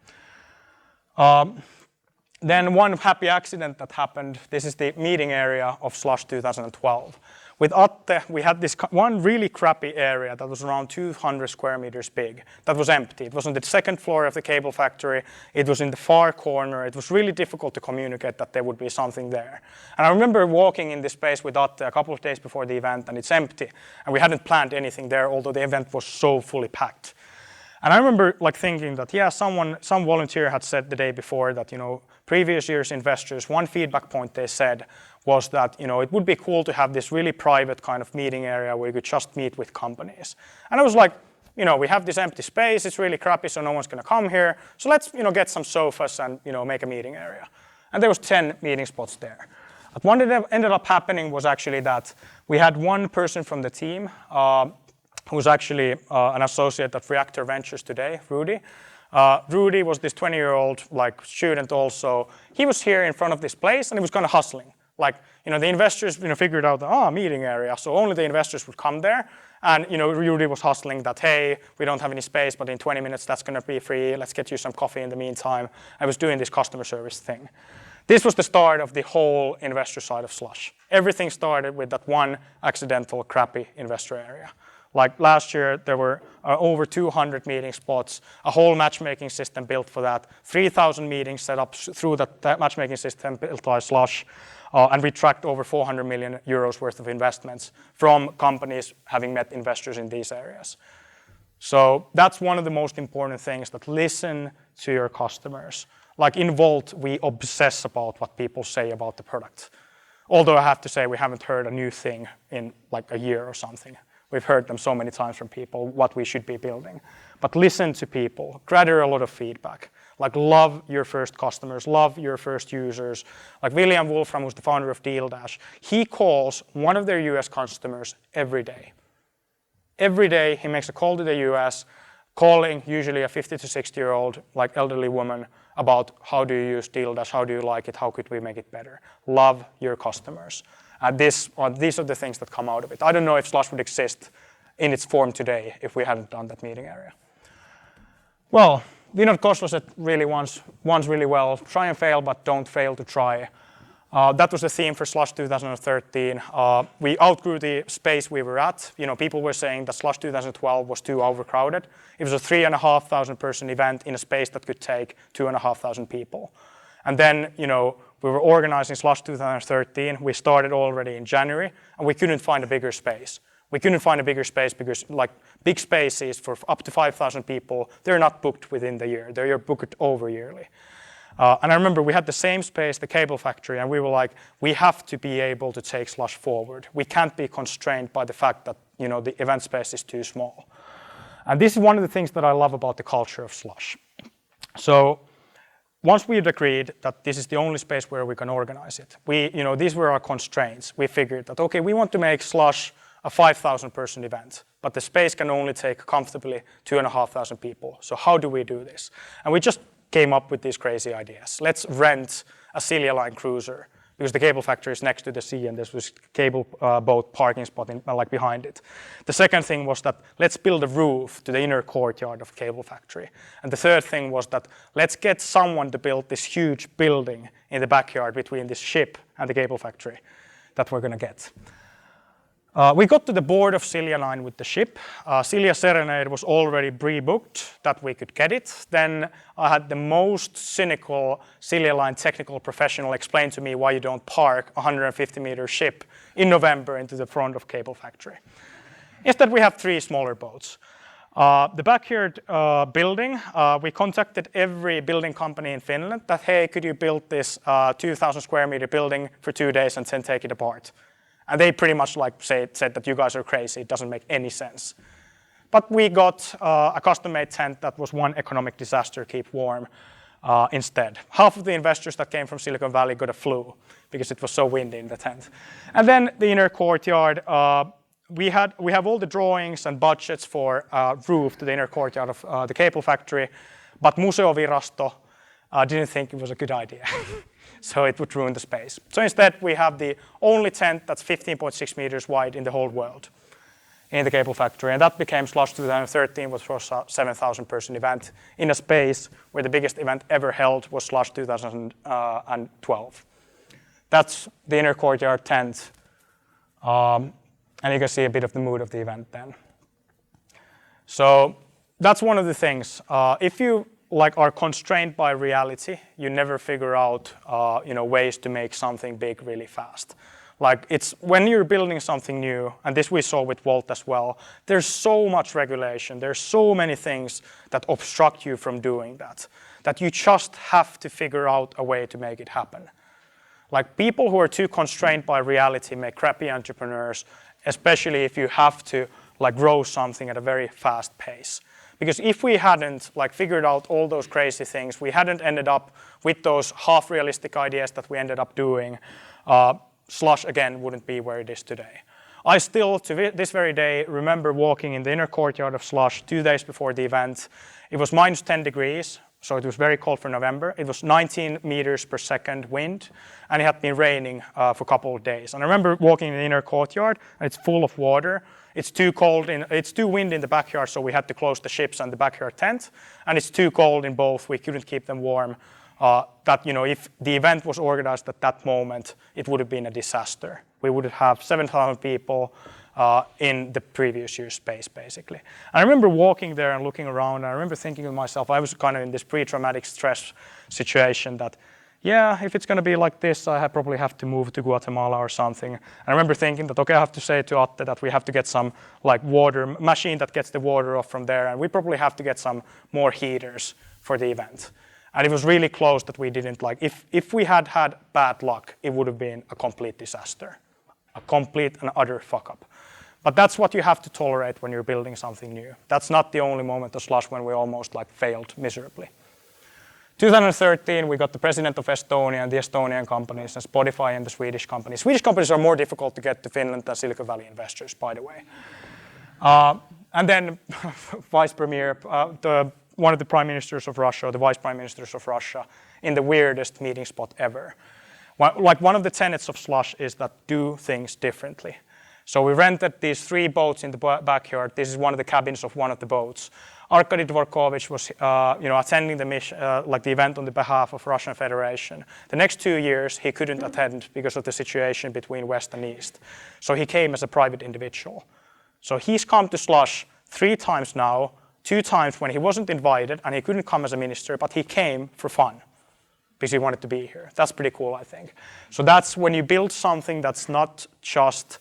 [SPEAKER 1] Then one happy accident that happened. This is the meeting area of Slush 2012. With Atte, we had this one really crappy area that was around 200 square meters big. That was empty. It was on the second floor of the cable factory. It was in the far corner. It was really difficult to communicate that there would be something there. And I remember walking in this space with Atte a couple of days before the event, and it's empty. And we hadn't planned anything there, although the event was so fully packed. And I remember thinking that, some volunteer had said the day before that, previous year's investors, one feedback point they said was that, it would be cool to have this really private kind of meeting area where you could just meet with companies. And I was like, we have this empty space, it's really crappy, so no one's going to come here. So let's, get some sofas and, make a meeting area. And there was 10 meeting spots there. But what ended up happening was actually that we had one person from the team who's actually an associate at Reactor Ventures today, Rudy. Rudy was this 20-year-old student also. He was here in front of this place and he was kind of hustling. The investors figured out the meeting area, so only the investors would come there. And Rudy was hustling that, hey, we don't have any space, but in 20 minutes that's going to be free. Let's get you some coffee in the meantime. I was doing this customer service thing. This was the start of the whole investor side of Slush. Everything started with that one accidental crappy investor area. Like last year, there were over 200 meeting spots, a whole matchmaking system built for that, 3,000 meetings set up through that matchmaking system built by Slush, and we tracked over 400 million euros worth of investments from companies having met investors in these areas. So that's one of the most important things, that listen to your customers. Like in Wolt, we obsess about what people say about the product. Although I have to say we haven't heard a new thing in like a year or something. We've heard them so many times from people, what we should be building. But listen to people, gather a lot of feedback. Like love your first customers, love your first users. Like William Wolfram, who's the founder of DealDash, he calls one of their US customers every day. Every day he makes a call to the US, calling usually a 50 to 60-year-old like elderly woman about how do you use DealDash, how do you like it, how could we make it better. Love your customers. And these are the things that come out of it. I don't know if Slush would exist in its form today if we hadn't done that meeting area. Well, Vinod Khosla said really once really well, try and fail, but don't fail to try. That was the theme for Slush 2013. We outgrew the space we were at. You know, people were saying that Slush 2012 was too overcrowded. It was a 3,500 person event in a space that could take 2,500 people. And then, you know, we were organizing Slush 2013. We started already in January, and we couldn't find a bigger space. We couldn't find a bigger space because, like, big spaces for up to 5,000 people, they're not booked within the year. They're booked over yearly. And I remember we had the same space, the cable factory, and we were like, we have to be able to take Slush forward. We can't be constrained by the fact that, you know, the event space is too small. And this is one of the things that I love about the culture of Slush. So once we had agreed that this is the only space where we can organize it, these were our constraints. We figured that, okay, we want to make Slush a 5,000 person event, but the space can only take comfortably 2,500 people. So how do we do this? And we just came up with these crazy ideas. Let's rent a Silja Line cruiser, because the cable factory is next to the sea and there's this cable boat parking spot like behind it. The second thing was that let's build a roof to the inner courtyard of the cable factory. And the third thing was that let's get someone to build this huge building in the backyard between this ship and the cable factory that we're going to get. We got to the board of Silja Line with the ship. Silja Serenade was already pre-booked that we could get it. Then I had the most cynical Silja Line technical professional explain to me why you don't park a 150-meter ship in November into the front of cable factory. Instead, we have 3 smaller boats. The backyard building, we contacted every building company in Finland that, hey, could you build this 2,000 square meter building for 2 days and then take it apart? And they pretty much said that you guys are crazy, it doesn't make any sense. But we got a custom-made tent that was one economic disaster, keep warm, instead. Half of the investors that came from Silicon Valley got a flu because it was so windy in the tent. And then the inner courtyard, we have all the drawings and budgets for roof to the inner courtyard of the cable factory, but Museovirasto didn't think it was a good idea. So it would ruin the space. So instead, we have the only tent that's 15.6 meters wide in the whole world in the cable factory. And that became Slush 2013, which was a 7,000 person event in a space where the biggest event ever held was Slush 2012. That's the inner courtyard tent. And you can see a bit of the mood of the event then. So that's one of the things. If you are constrained by reality, you never figure out ways to make something big really fast. Like it's when you're building something new, and this we saw with Wolt as well, there's so much regulation, there's so many things that obstruct you from doing that you just have to figure out a way to make it happen. Like people who are too constrained by reality make crappy entrepreneurs, especially if you have to grow something at a very fast pace. Because if we hadn't figured out all those crazy things, we hadn't ended up with those half-realistic ideas that we ended up doing, Slush again wouldn't be where it is today. I still, to this very day, remember walking in the inner courtyard of Slush 2 days before the event. It was minus 10 degrees, so it was very cold for November. It was 19 meters per second wind, and it had been raining for a couple of days. And I remember walking in the inner courtyard, and it's full of water. It's too cold, it's too windy in the backyard, so we had to close the ships and the backyard tent. And it's too cold in both, we couldn't keep them warm. that if the event was organized at that moment, it would have been a disaster. We would have 7,000 people in the previous year's space, basically. I remember walking there and looking around, and I remember thinking to myself, I was kind of in this pre-traumatic stress situation that, yeah, if it's going to be like this, I probably have to move to Guatemala or something. And I remember thinking that, okay, I have to say to Atte that we have to get some water machine that gets the water off from there, and we probably have to get some more heaters for the event. And it was really close that we didn't if we had had bad luck, it would have been a complete disaster, a complete and utter fuck up. But that's what you have to tolerate when you're building something new. That's not the only moment of Slush when we almost failed miserably. 2013, we got the president of Estonia and the Estonian companies and Spotify and the Swedish companies. Swedish companies are more difficult to get to Finland than Silicon Valley investors, by the way. And then vice premier, one of the prime ministers of Russia, or the vice prime ministers of Russia, in the weirdest meeting spot ever. One of the tenets of Slush is that do things differently. So we rented these 3 boats in the backyard. This is one of the cabins of one of the boats. Arkady Dvorkovich was attending the mission, the event on the behalf of Russian Federation. The next 2 years, he couldn't attend because of the situation between West and East. So he came as a private individual. So he's come to Slush 3 times now, 2 times when he wasn't invited and he couldn't come as a minister, but he came for fun because he wanted to be here. That's pretty cool, I think. So that's when you build something that's not just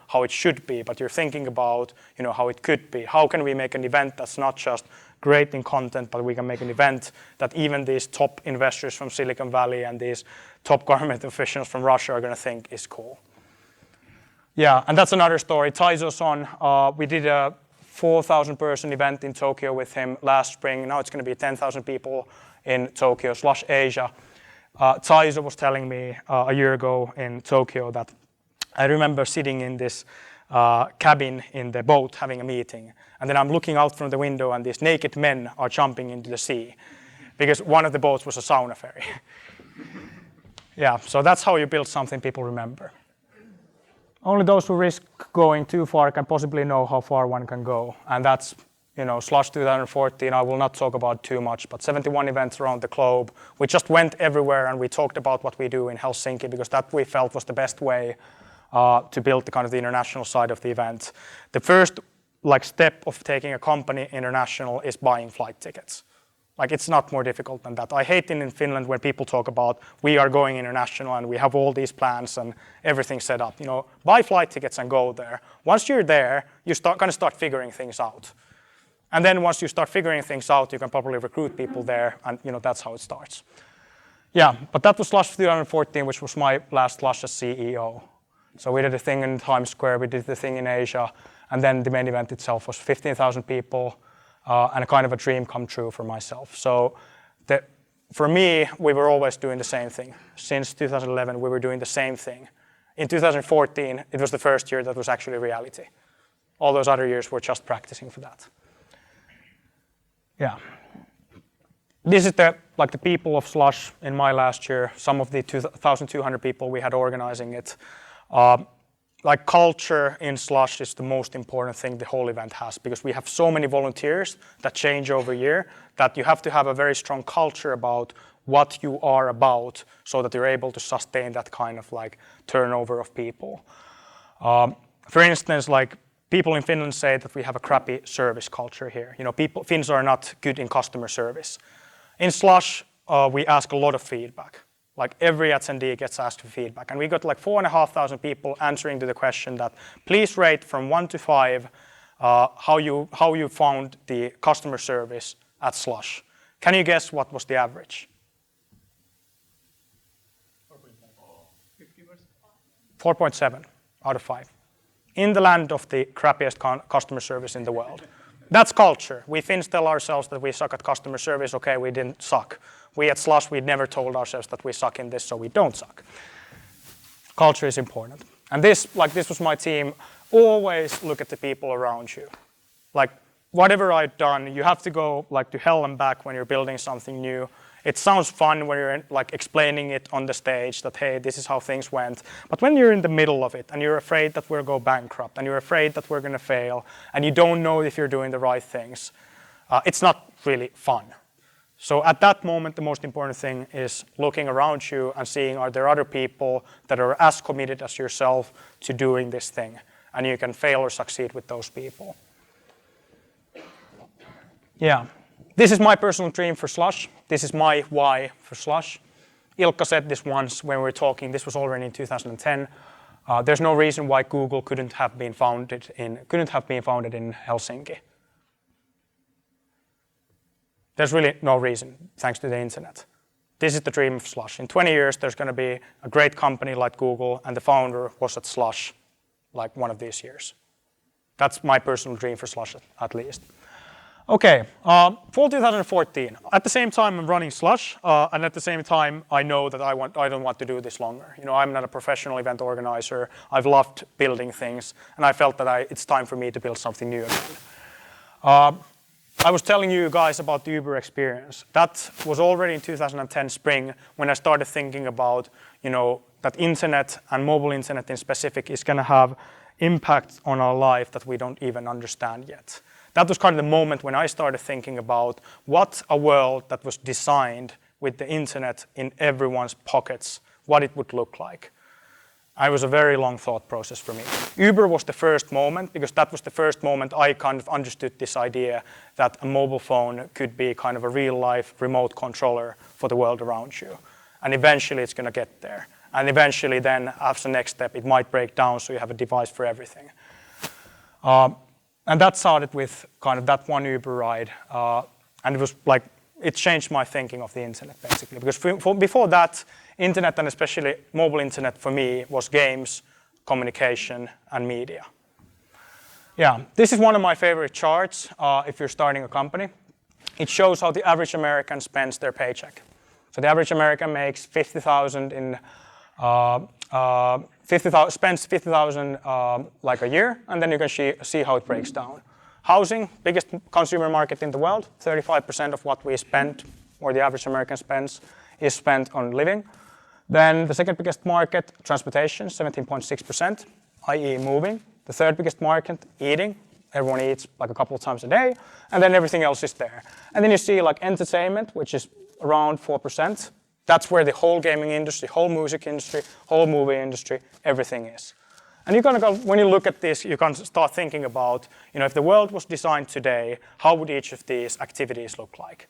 [SPEAKER 1] how it should be, but you're thinking about how it could be. How can we make an event that's not just great in content, but we can make an event that even these top investors from Silicon Valley and these top government officials from Russia are going to think is cool. Yeah, and that's another story. Taizo's on. We did a 4,000 person event in Tokyo with him last spring. Now it's going to be 10,000 people in Tokyo, Slush Asia. Taizo was telling me a year ago in Tokyo that I remember sitting in this cabin in the boat having a meeting, and then I'm looking out from the window and these naked men are jumping into the sea because one of the boats was a sauna ferry. Yeah, so that's how you build something people remember. Only those who risk going too far can possibly know how far one can go, and that's Slush 2014, I will not talk about too much, but 71 events around the globe. We just went everywhere and we talked about what we do in Helsinki because that we felt was the best way to build the kind of the international side of the event. The first step of taking a company international is buying flight tickets. It's not more difficult than that. I hate in Finland when people talk about we are going international and we have all these plans and everything set up. Buy flight tickets and go there. Once you're there, you start figuring things out. And then once you start figuring things out, you can probably recruit people there, and that's how it starts. Yeah, but that was Slush 2014, which was my last Slush as CEO. So we did a thing in Times Square, we did the thing in Asia, and then the main event itself was 15,000 people, and a kind of a dream come true for myself. So for me, we were always doing the same thing. Since 2011, we were doing the same thing. In 2014, it was the first year that was actually reality. All those other years were just practicing for that. Yeah. This is the people of Slush in my last year, some of the 2,200 people we had organizing it. Culture in Slush is the most important thing the whole event has because we have so many volunteers that change over year that you have to have a very strong culture about what you are about so that you're able to sustain that kind of turnover of people. For instance, people in Finland say that we have a crappy service culture here. Finns are not good in customer service. In Slush, we ask a lot of feedback. Every attendee gets asked for feedback. And we got 4,500 people answering to the question that please rate from 1 to 5 how you found the customer service at Slush. Can you guess what was the average? 4.7 out of 5. In the land of the crappiest customer service in the world. That's culture. We Finns tell ourselves that we suck at customer service. Okay, we didn't suck. We at Slush, we never told ourselves that we suck in this, so we don't suck. Culture is important. And this was my team. Always look at the people around you. Whatever I've done, you have to go to hell and back when you're building something new. It sounds fun when you're explaining it on the stage that, hey, this is how things went. But when you're in the middle of it and you're afraid that we'll go bankrupt and you're afraid that we're going to fail and you don't know if you're doing the right things, it's not really fun. So at that moment, the most important thing is looking around you and seeing are there other people that are as committed as yourself to doing this thing. And you can fail or succeed with those people. Yeah, this is my personal dream for Slush. This is my why for Slush. Ilkka said this once when we were talking, this was already in 2010. There's no reason why Google couldn't have been founded in Helsinki. There's really no reason, thanks to the internet. This is the dream of Slush. In 20 years, there's going to be a great company like Google, and the founder was at Slush, like one of these years. That's my personal dream for Slush, at least. Okay, fall 2014. At the same time, I'm running Slush, and at the same time, I know that I don't want to do this longer. You know, I'm not a professional event organizer. I've loved building things, and I felt that it's time for me to build something new again. I was telling you guys about the Uber experience. That was already in 2010 spring when I started thinking about, you know, that internet and mobile internet in specific is going to have impact on our life that we don't even understand yet. That was kind of the moment when I started thinking about what a world that was designed with the internet in everyone's pockets, what it would look like. It was a very long thought process for me. Uber was the first moment because that was the first moment I kind of understood this idea that a mobile phone could be kind of a real life remote controller for the world around you. And eventually it's going to get there. And eventually then as the next step it might break down so you have a device for everything. And that started with kind of that one Uber ride. And it was like, it changed my thinking of the internet basically. Because before that, internet and especially mobile internet for me was games, communication, and media. Yeah, this is one of my favorite charts if you're starting a company. It shows how the average American spends their paycheck. So the average American makes $50,000 in spends $50,000 like a year, and then you can see how it breaks down. Housing, biggest consumer market in the world, 35% of what we spend, or the average American spends, is spent on living. Then the second biggest market, transportation, 17.6%, i.e. moving. The third biggest market, eating. Everyone eats like a couple of times a day, and then everything else is there. And then you see like entertainment, which is around 4%. That's where the whole gaming industry, whole music industry, whole movie industry, everything is. And you're gonna go, when you look at this, you can start thinking about, you know, if the world was designed today, how would each of these activities look like?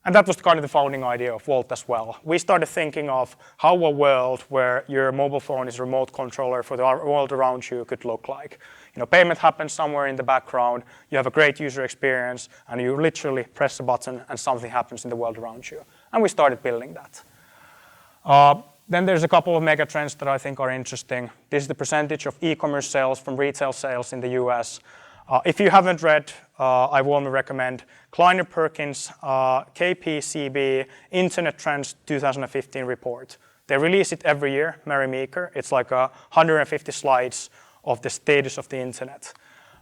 [SPEAKER 1] And that was kind of the founding idea of Wolt as well. We started thinking of how a world where your mobile phone is a remote controller for the world around you could look like. You know, payment happens somewhere in the background, you have a great user experience, and you literally press a button and something happens in the world around you. And we started building that. Then there's a couple of mega trends that I think are interesting. This is the percentage of e-commerce sales from retail sales in the US. If you haven't read, I warmly recommend Kleiner Perkins KPCB Internet Trends 2015 report. They release it every year, Mary Meeker. It's like 150 slides of the status of the internet.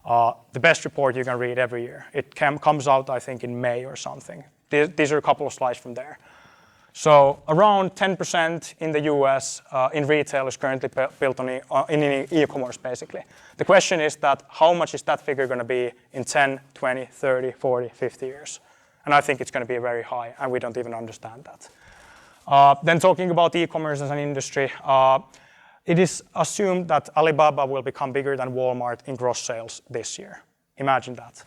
[SPEAKER 1] The best report you can read every year. It comes out, I think, in May or something. These are a couple of slides from there. So around 10% in the US in retail is currently built on in e-commerce, basically. The question is that how much is that figure going to be in 10, 20, 30, 40, 50 years? And I think it's going to be very high, and we don't even understand that. Then talking about e-commerce as an industry, it is assumed that Alibaba will become bigger than Walmart in gross sales this year. Imagine that.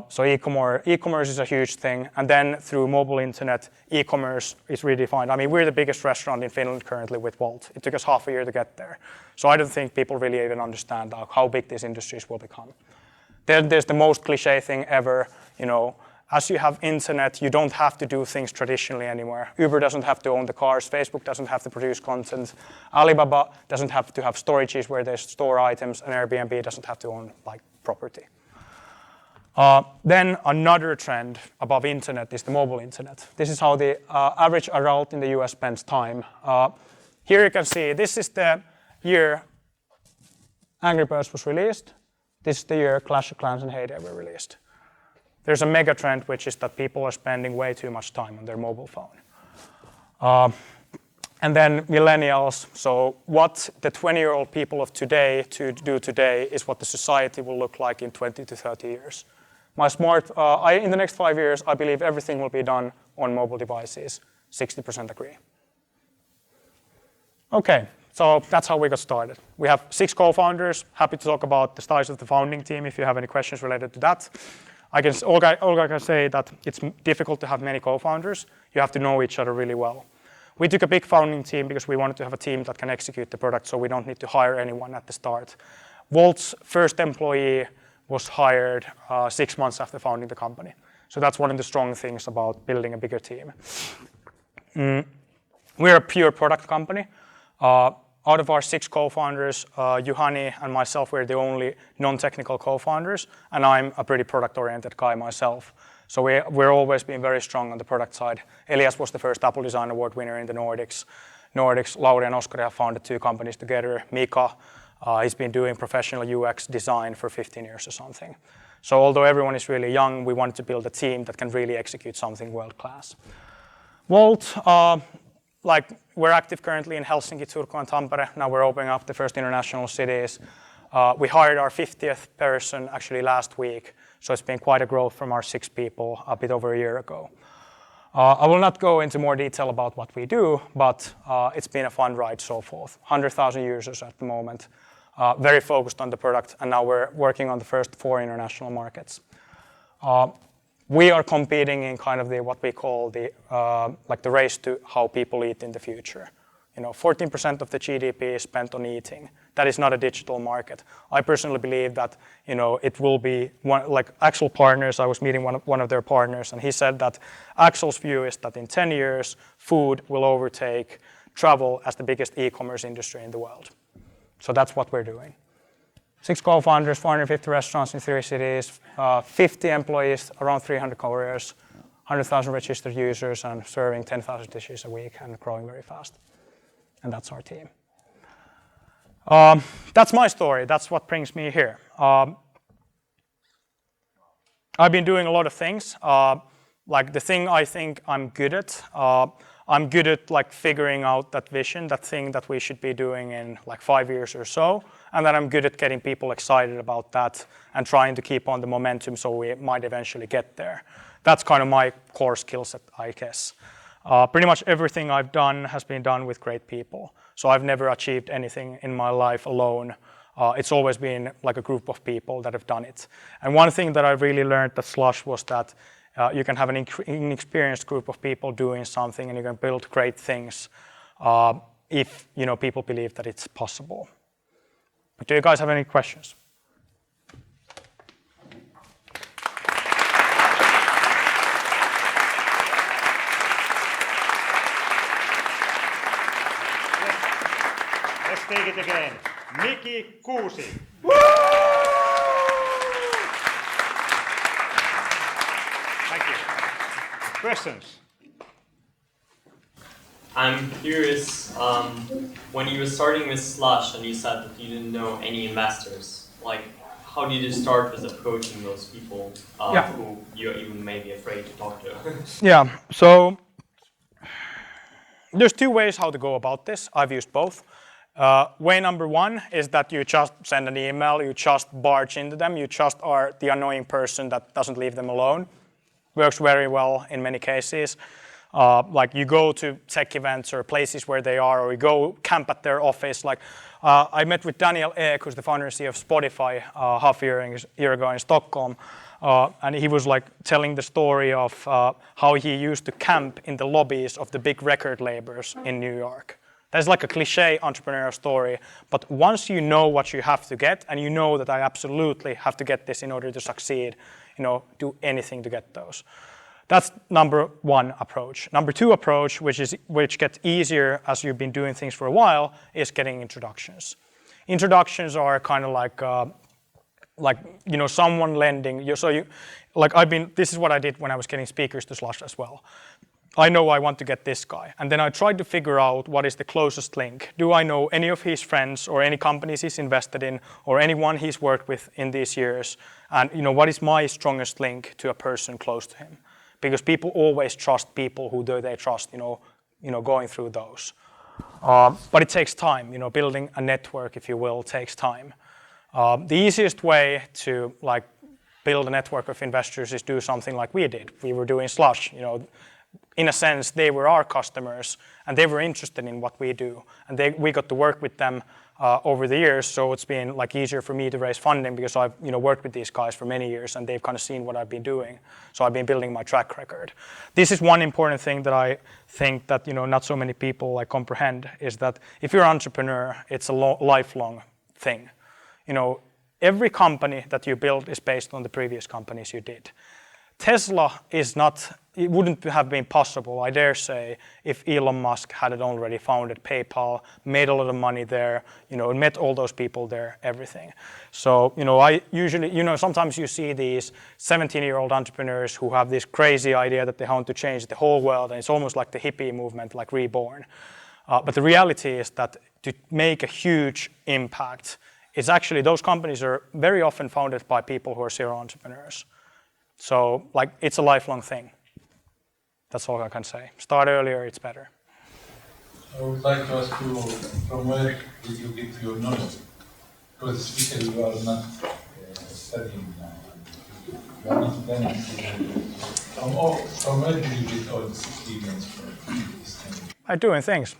[SPEAKER 1] So e-commerce is a huge thing, and then through mobile internet, e-commerce is redefined. I mean, we're the biggest restaurant in Finland currently with Wolt. It took us half a year to get there. So I don't think people really even understand how big these industries will become. Then there's the most cliche thing ever, you know, as you have internet, you don't have to do things traditionally anymore. Uber doesn't have to own the cars, Facebook doesn't have to produce content, Alibaba doesn't have to have storages where they store items, and Airbnb doesn't have to own like property. Then another trend above internet is the mobile internet. This is how the average adult in the US spends time. Here you can see, this is the year Angry Birds was released. This is the year Clash of Clans and Heyday were released. There's a mega trend, which is that people are spending way too much time on their mobile phone. And then millennials, so what the 20-year-old people of today do today is what the society will look like in 20 to 30 years. In the next 5 years, I believe everything will be done on mobile devices. 60% agree. Okay, so that's how we got started. We have 6 co-founders. Happy to talk about the size of the founding team if you have any questions related to that. All I can say that it's difficult to have many co-founders. You have to know each other really well. We took a big founding team because we wanted to have a team that can execute the product, so we don't need to hire anyone at the start. Wolt's first employee was hired 6 months after founding the company. So that's one of the strong things about building a bigger team. We're a pure product company. Out of our 6 co-founders, Juhani and myself, we're the only non-technical co-founders, and I'm a pretty product-oriented guy myself. So we're always been very strong on the product side. Elias was the first Apple Design Award winner in the Nordics. Lauri and Oskari have founded 2 companies together. Mika, he's been doing professional UX design for 15 years or something. So although everyone is really young, we wanted to build a team that can really execute something world-class. Wolt, we're active currently in Helsinki, Turku, and Tampere. Now we're opening up the first international cities. We hired our 50th person actually last week, so it's been quite a growth from our 6 people a bit over a year ago. I will not go into more detail about what we do, but it's been a fun ride so forth. 100,000 users at the moment, very focused on the product, and now we're working on the first 4 international markets. We are competing in kind of what we call the race to how people eat in the future. 14% of the GDP is spent on eating. That is not a digital market. I personally believe that it will be like Axel Partners. I was meeting one of their partners, and he said that Axel's view is that in 10 years, food will overtake travel as the biggest e-commerce industry in the world. So that's what we're doing. 6 co-founders, 450 restaurants in 3 cities, 50 employees, around 300 couriers, 100,000 registered users, and serving 10,000 dishes a week and growing very fast. And that's our team. That's my story. That's what brings me here. I've been doing a lot of things. The thing I think I'm good at, I'm good at figuring out that vision, that thing that we should be doing in 5 years or so. And then I'm good at getting people excited about that and trying to keep on the momentum so we might eventually get there. That's kind of my core skill set, I guess. Pretty much everything I've done has been done with great people. So I've never achieved anything in my life alone. It's always been like a group of people that have done it. And one thing that I really learned at Slush was that you can have an inexperienced group of people doing something, and you can build great things if people believe that it's possible. Do you guys have any questions?
[SPEAKER 2] Let's take it again. Miki Kuusi. Thank you. Questions?
[SPEAKER 3] I'm curious, when you were starting with Slush and you said that you didn't know any investors, how did you start with approaching those people who you're even maybe afraid to talk to?
[SPEAKER 1] Yeah, so there's 2 ways how to go about this. I've used both. Way number 1 is that you just send an email, you just barge into them, you just are the annoying person that doesn't leave them alone. Works very well in many cases. You go to tech events or places where they are, or you go camp at their office. I met with Daniel Ek, who's the founder and CEO of Spotify, half a year ago in Stockholm, and he was telling the story of how he used to camp in the lobbies of the big record labels in New York. That's like a cliche entrepreneurial story, but once you know what you have to get, and you know that I absolutely have to get this in order to succeed, do anything to get those. That's number 1 approach. Number 2 approach, which gets easier as you've been doing things for a while, is getting introductions. Introductions are kind of someone lending. This is what I did when I was getting speakers to Slush as well. I know I want to get this guy, and then I tried to figure out what is the closest link. Do I know any of his friends or any companies he's invested in or anyone he's worked with in these years? And what is my strongest link to a person close to him? Because people always trust people who do they trust, going through those. But it takes time, building a network, if you will, takes time. The easiest way to build a network of investors is do something like we did. We were doing Slush, in a sense, they were our customers and they were interested in what we do. And we got to work with them over the years. So it's been like easier for me to raise funding because I've worked with these guys for many years and they've kind of seen what I've been doing. So I've been building my track record. This is one important thing that I think that not so many people like comprehend is that if you're an entrepreneur, it's a lifelong thing. Every company that you build is based on the previous companies you did. Tesla it wouldn't have been possible, I dare say, if Elon Musk hadn't already founded PayPal, made a lot of money there, met all those people there, everything. So, I usually, sometimes you see these 17-year-old entrepreneurs who have this crazy idea that they want to change the whole world, and it's almost like the hippie movement, like reborn. But the reality is that to make a huge impact, it's actually, those companies are very often founded by people who are serial entrepreneurs. So, it's a lifelong thing. That's all I can say. Start earlier, it's better.
[SPEAKER 4] I would like to ask you, from where did you get your knowledge? Because especially you are not studying, you are not planning to. From where did you get all this experience from this thing?
[SPEAKER 1] I'm doing things.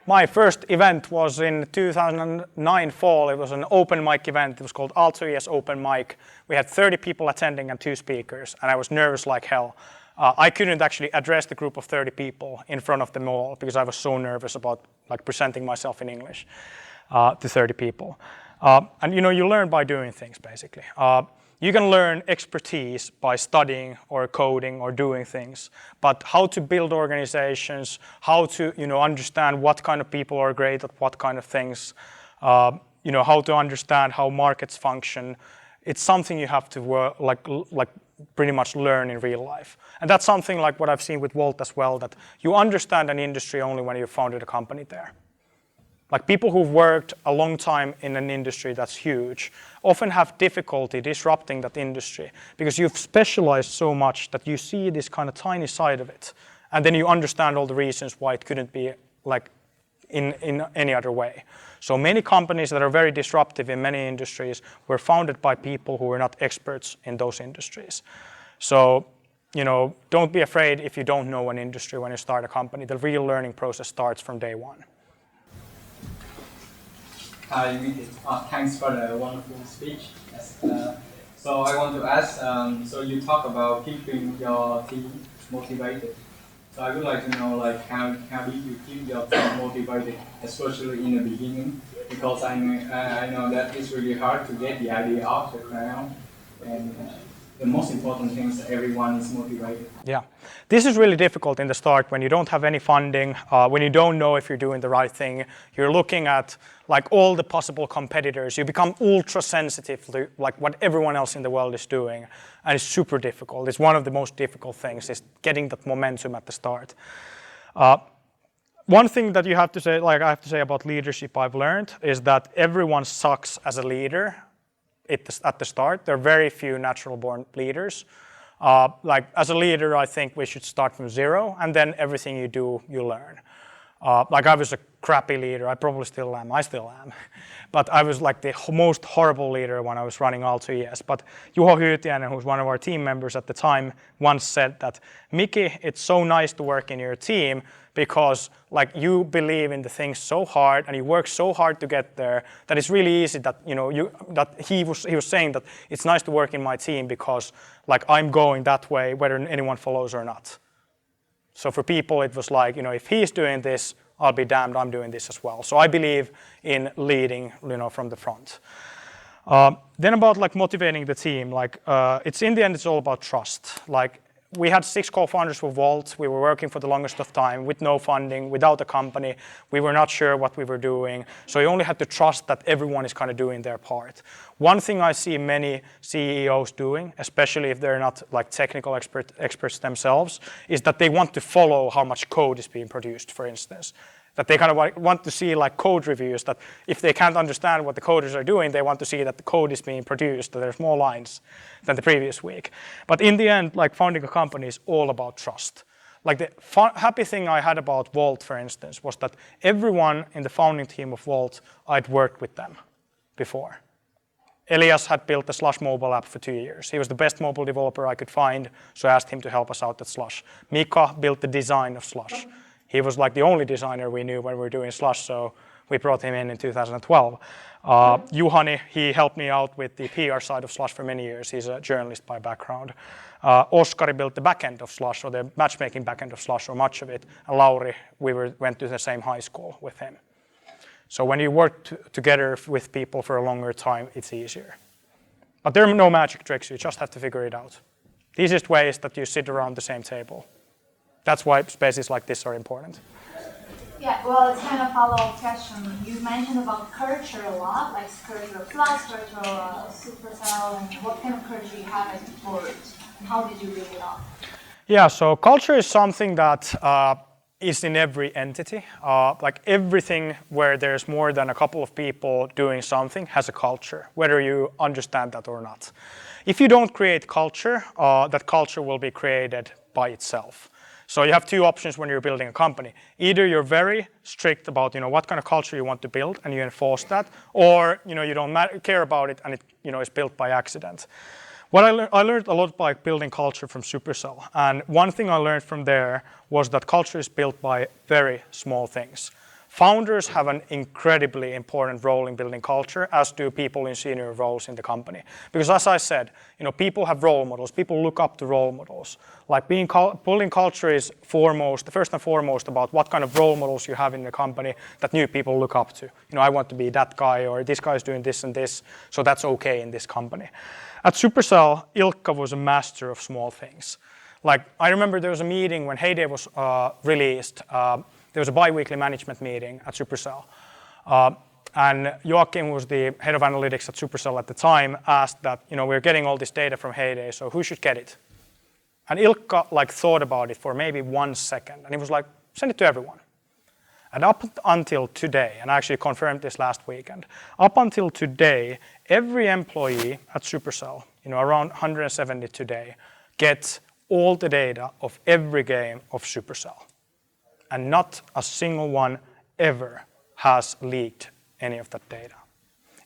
[SPEAKER 1] My first event was in 2009 fall. It was an open mic event. It was called Aalto Ventures Open Mic. We had 30 people attending and 2 speakers, and I was nervous like hell. I couldn't actually address the group of 30 people in front of them all because I was so nervous about presenting myself in English to 30 people. And you learn by doing things basically. You can learn expertise by studying or coding or doing things, but how to build organizations, how to understand what kind of people are great at what kind of things, how to understand how markets function. It's something you have to work, pretty much learn in real life. And that's something like what I've seen with Wolt as well, that you understand an industry only when you've founded a company there. Like people who've worked a long time in an industry that's huge often have difficulty disrupting that industry because you've specialized so much that you see this kind of tiny side of it. And then you understand all the reasons why it couldn't be in any other way. So many companies that are very disruptive in many industries were founded by people who were not experts in those industries. So, don't be afraid if you don't know an industry when you start a company. The real learning process starts from day one.
[SPEAKER 5] Hi, Miki. Thanks for the wonderful speech. Yes. So I want to ask, so you talk about keeping your team motivated. So I would like to know, how did you keep your team motivated, especially in the beginning? Because I know that it's really hard to get the idea off the ground, and the most important thing is that everyone is motivated.
[SPEAKER 1] Yeah, this is really difficult in the start when you don't have any funding, when you don't know if you're doing the right thing. You're looking at all the possible competitors. You become ultra sensitive to what everyone else in the world is doing, and it's super difficult. It's one of the most difficult things is getting that momentum at the start. One thing that you have to say, I have to say about leadership I've learned is that everyone sucks as a leader at the start. There are very few natural born leaders. As a leader, I think we should start from zero, and then everything you do, you learn. I was a crappy leader. I probably still am. I still am. But I was the most horrible leader when I was running Aalto Ventures. But Juho Hyytiäinen, who's one of our team members at the time, once said that, Miki, it's so nice to work in your team because you believe in the things so hard and you work so hard to get there that it's really easy that he was saying that it's nice to work in my team because I'm going that way whether anyone follows or not. So for people it was if he's doing this, I'll be damned, I'm doing this as well. So I believe in leading from the front. Then about motivating the team, it's in the end it's all about trust. We had 6 co-founders for Wolt. We were working for the longest of time with no funding, without a company. We were not sure what we were doing. So you only had to trust that everyone is kind of doing their part. One thing I see many CEOs doing, especially if they're not technical experts themselves, is that they want to follow how much code is being produced, for instance. That they kind of want to see code reviews, that if they can't understand what the coders are doing, they want to see that the code is being produced, that there's more lines than the previous week. But in the end, founding a company is all about trust. The happy thing I had about Wolt, for instance, was that everyone in the founding team of Wolt, I'd worked with them before. Elias had built the Slush mobile app for 2 years. He was the best mobile developer I could find, so I asked him to help us out at Slush. Mika built the design of Slush. He was like the only designer we knew when we were doing Slush, so we brought him in 2012. Juhani, he helped me out with the PR side of Slush for many years. He's a journalist by background. Oskari built the backend of Slush, or the matchmaking backend of Slush, or much of it. And Lauri, we went to the same high school with him. So when you work together with people for a longer time, it's easier. But there are no magic tricks, you just have to figure it out. The easiest way is that you sit around the same table. That's why spaces like this are important.
[SPEAKER 6] Yeah, well, it's kind of a follow-up question. You mentioned about culture a lot, like culture of Slush, culture of Supercell, and what kind of culture you have at Wolt, and how did you build it up?
[SPEAKER 1] Yeah, so culture is something that is in every entity. Like everything where there's more than a couple of people doing something has a culture, whether you understand that or not. If you don't create culture, that culture will be created by itself. So you have two options when you're building a company. Either you're very strict about what kind of culture you want to build and you enforce that, or you don't care about it and it is built by accident. What I learned a lot by building culture from Supercell, and one thing I learned from there was that culture is built by very small things. Founders have an incredibly important role in building culture, as do people in senior roles in the company. Because as I said, people have role models. People look up to role models. Like building culture is first and foremost about what kind of role models you have in the company that new people look up to. I want to be that guy, or this guy is doing this and this, so that's okay in this company. At Supercell, Ilkka was a master of small things. Like I remember there was a meeting when Heyday was released. There was a bi-weekly management meeting at Supercell. And Joachim, who was the head of analytics at Supercell at the time, asked that, we're getting all this data from Heyday, so who should get it? And Ilkka thought about it for maybe 1 second, and he was like, send it to everyone. And up until today, and I actually confirmed this last weekend, up until today, every employee at Supercell, around 170 today, gets all the data of every game of Supercell. And not a single one ever has leaked any of that data.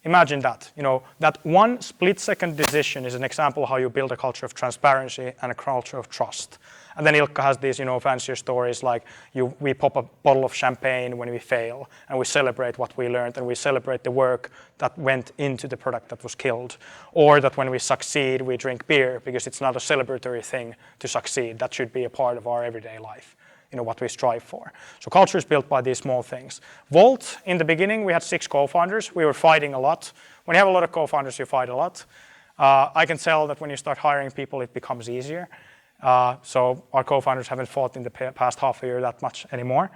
[SPEAKER 1] Imagine that. That one split-second decision is an example of how you build a culture of transparency and a culture of trust. And then Ilkka has these, fancier stories like we pop a bottle of champagne when we fail, and we celebrate what we learned, and we celebrate the work that went into the product that was killed. Or that when we succeed, we drink beer, because it's not a celebratory thing to succeed. That should be a part of our everyday life. What we strive for. So culture is built by these small things. Wolt, in the beginning, we had 6 co-founders. We were fighting a lot. When you have a lot of co-founders, you fight a lot. I can tell that when you start hiring people, it becomes easier. So our co-founders haven't fought in the past half a year that much anymore.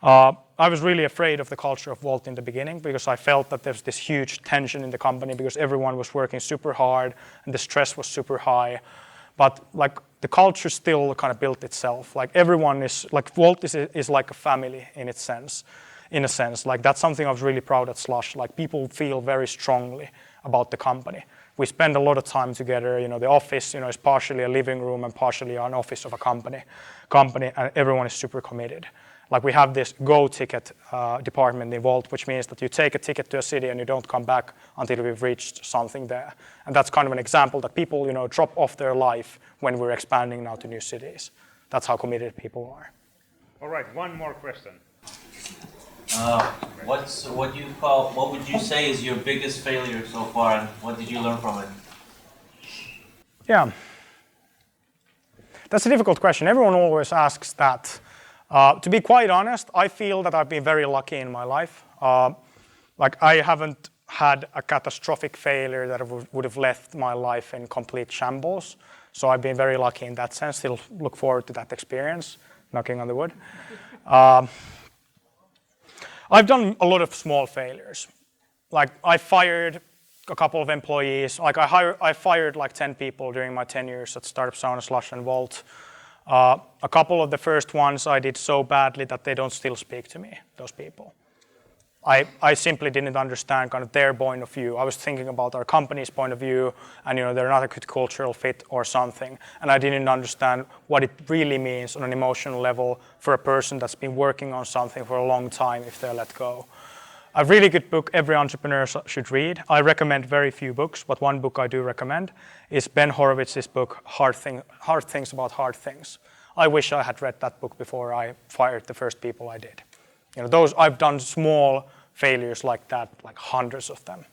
[SPEAKER 1] I was really afraid of the culture of Wolt in the beginning because I felt that there's this huge tension in the company because everyone was working super hard and the stress was super high. But the culture still kind of built itself. Everyone is Wolt is like a family in a sense. That's something I was really proud at Slush. People feel very strongly about the company. We spend a lot of time together. The office, is partially a living room and partially an office of a company, and everyone is super committed. We have this Go ticket department in Wolt, which means that you take a ticket to a city and you don't come back until we've reached something there. And that's kind of an example that people, drop off their life when we're expanding now to new cities. That's how committed people are.
[SPEAKER 2] All right, one more question.
[SPEAKER 7] What would you say is your biggest failure so far, and what did you learn from it?
[SPEAKER 1] Yeah, that's a difficult question. Everyone always asks that. To be quite honest, I feel that I've been very lucky in my life. I haven't had a catastrophic failure that would have left my life in complete shambles. So I've been very lucky in that sense. Still look forward to that experience, knocking on the wood. I've done a lot of small failures. I fired a couple of employees. I fired 10 people during my 10 years at Startup Sauna, Slush, and Wolt. A couple of the first ones I did so badly that they don't still speak to me, those people. I simply didn't understand kind of their point of view. I was thinking about our company's point of view, and they're not a good cultural fit or something. And I didn't understand what it really means on an emotional level for a person that's been working on something for a long time if they're let go. A really good book every entrepreneur should read. I recommend very few books, but one book I do recommend is Ben Horowitz's book, Hard Things About Hard Things. I wish I had read that book before I fired the first people I did. Those I've done small failures like that, like hundreds of them.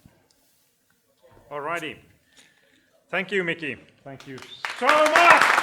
[SPEAKER 2] Alrighty. Thank you, Miki. Thank you so much.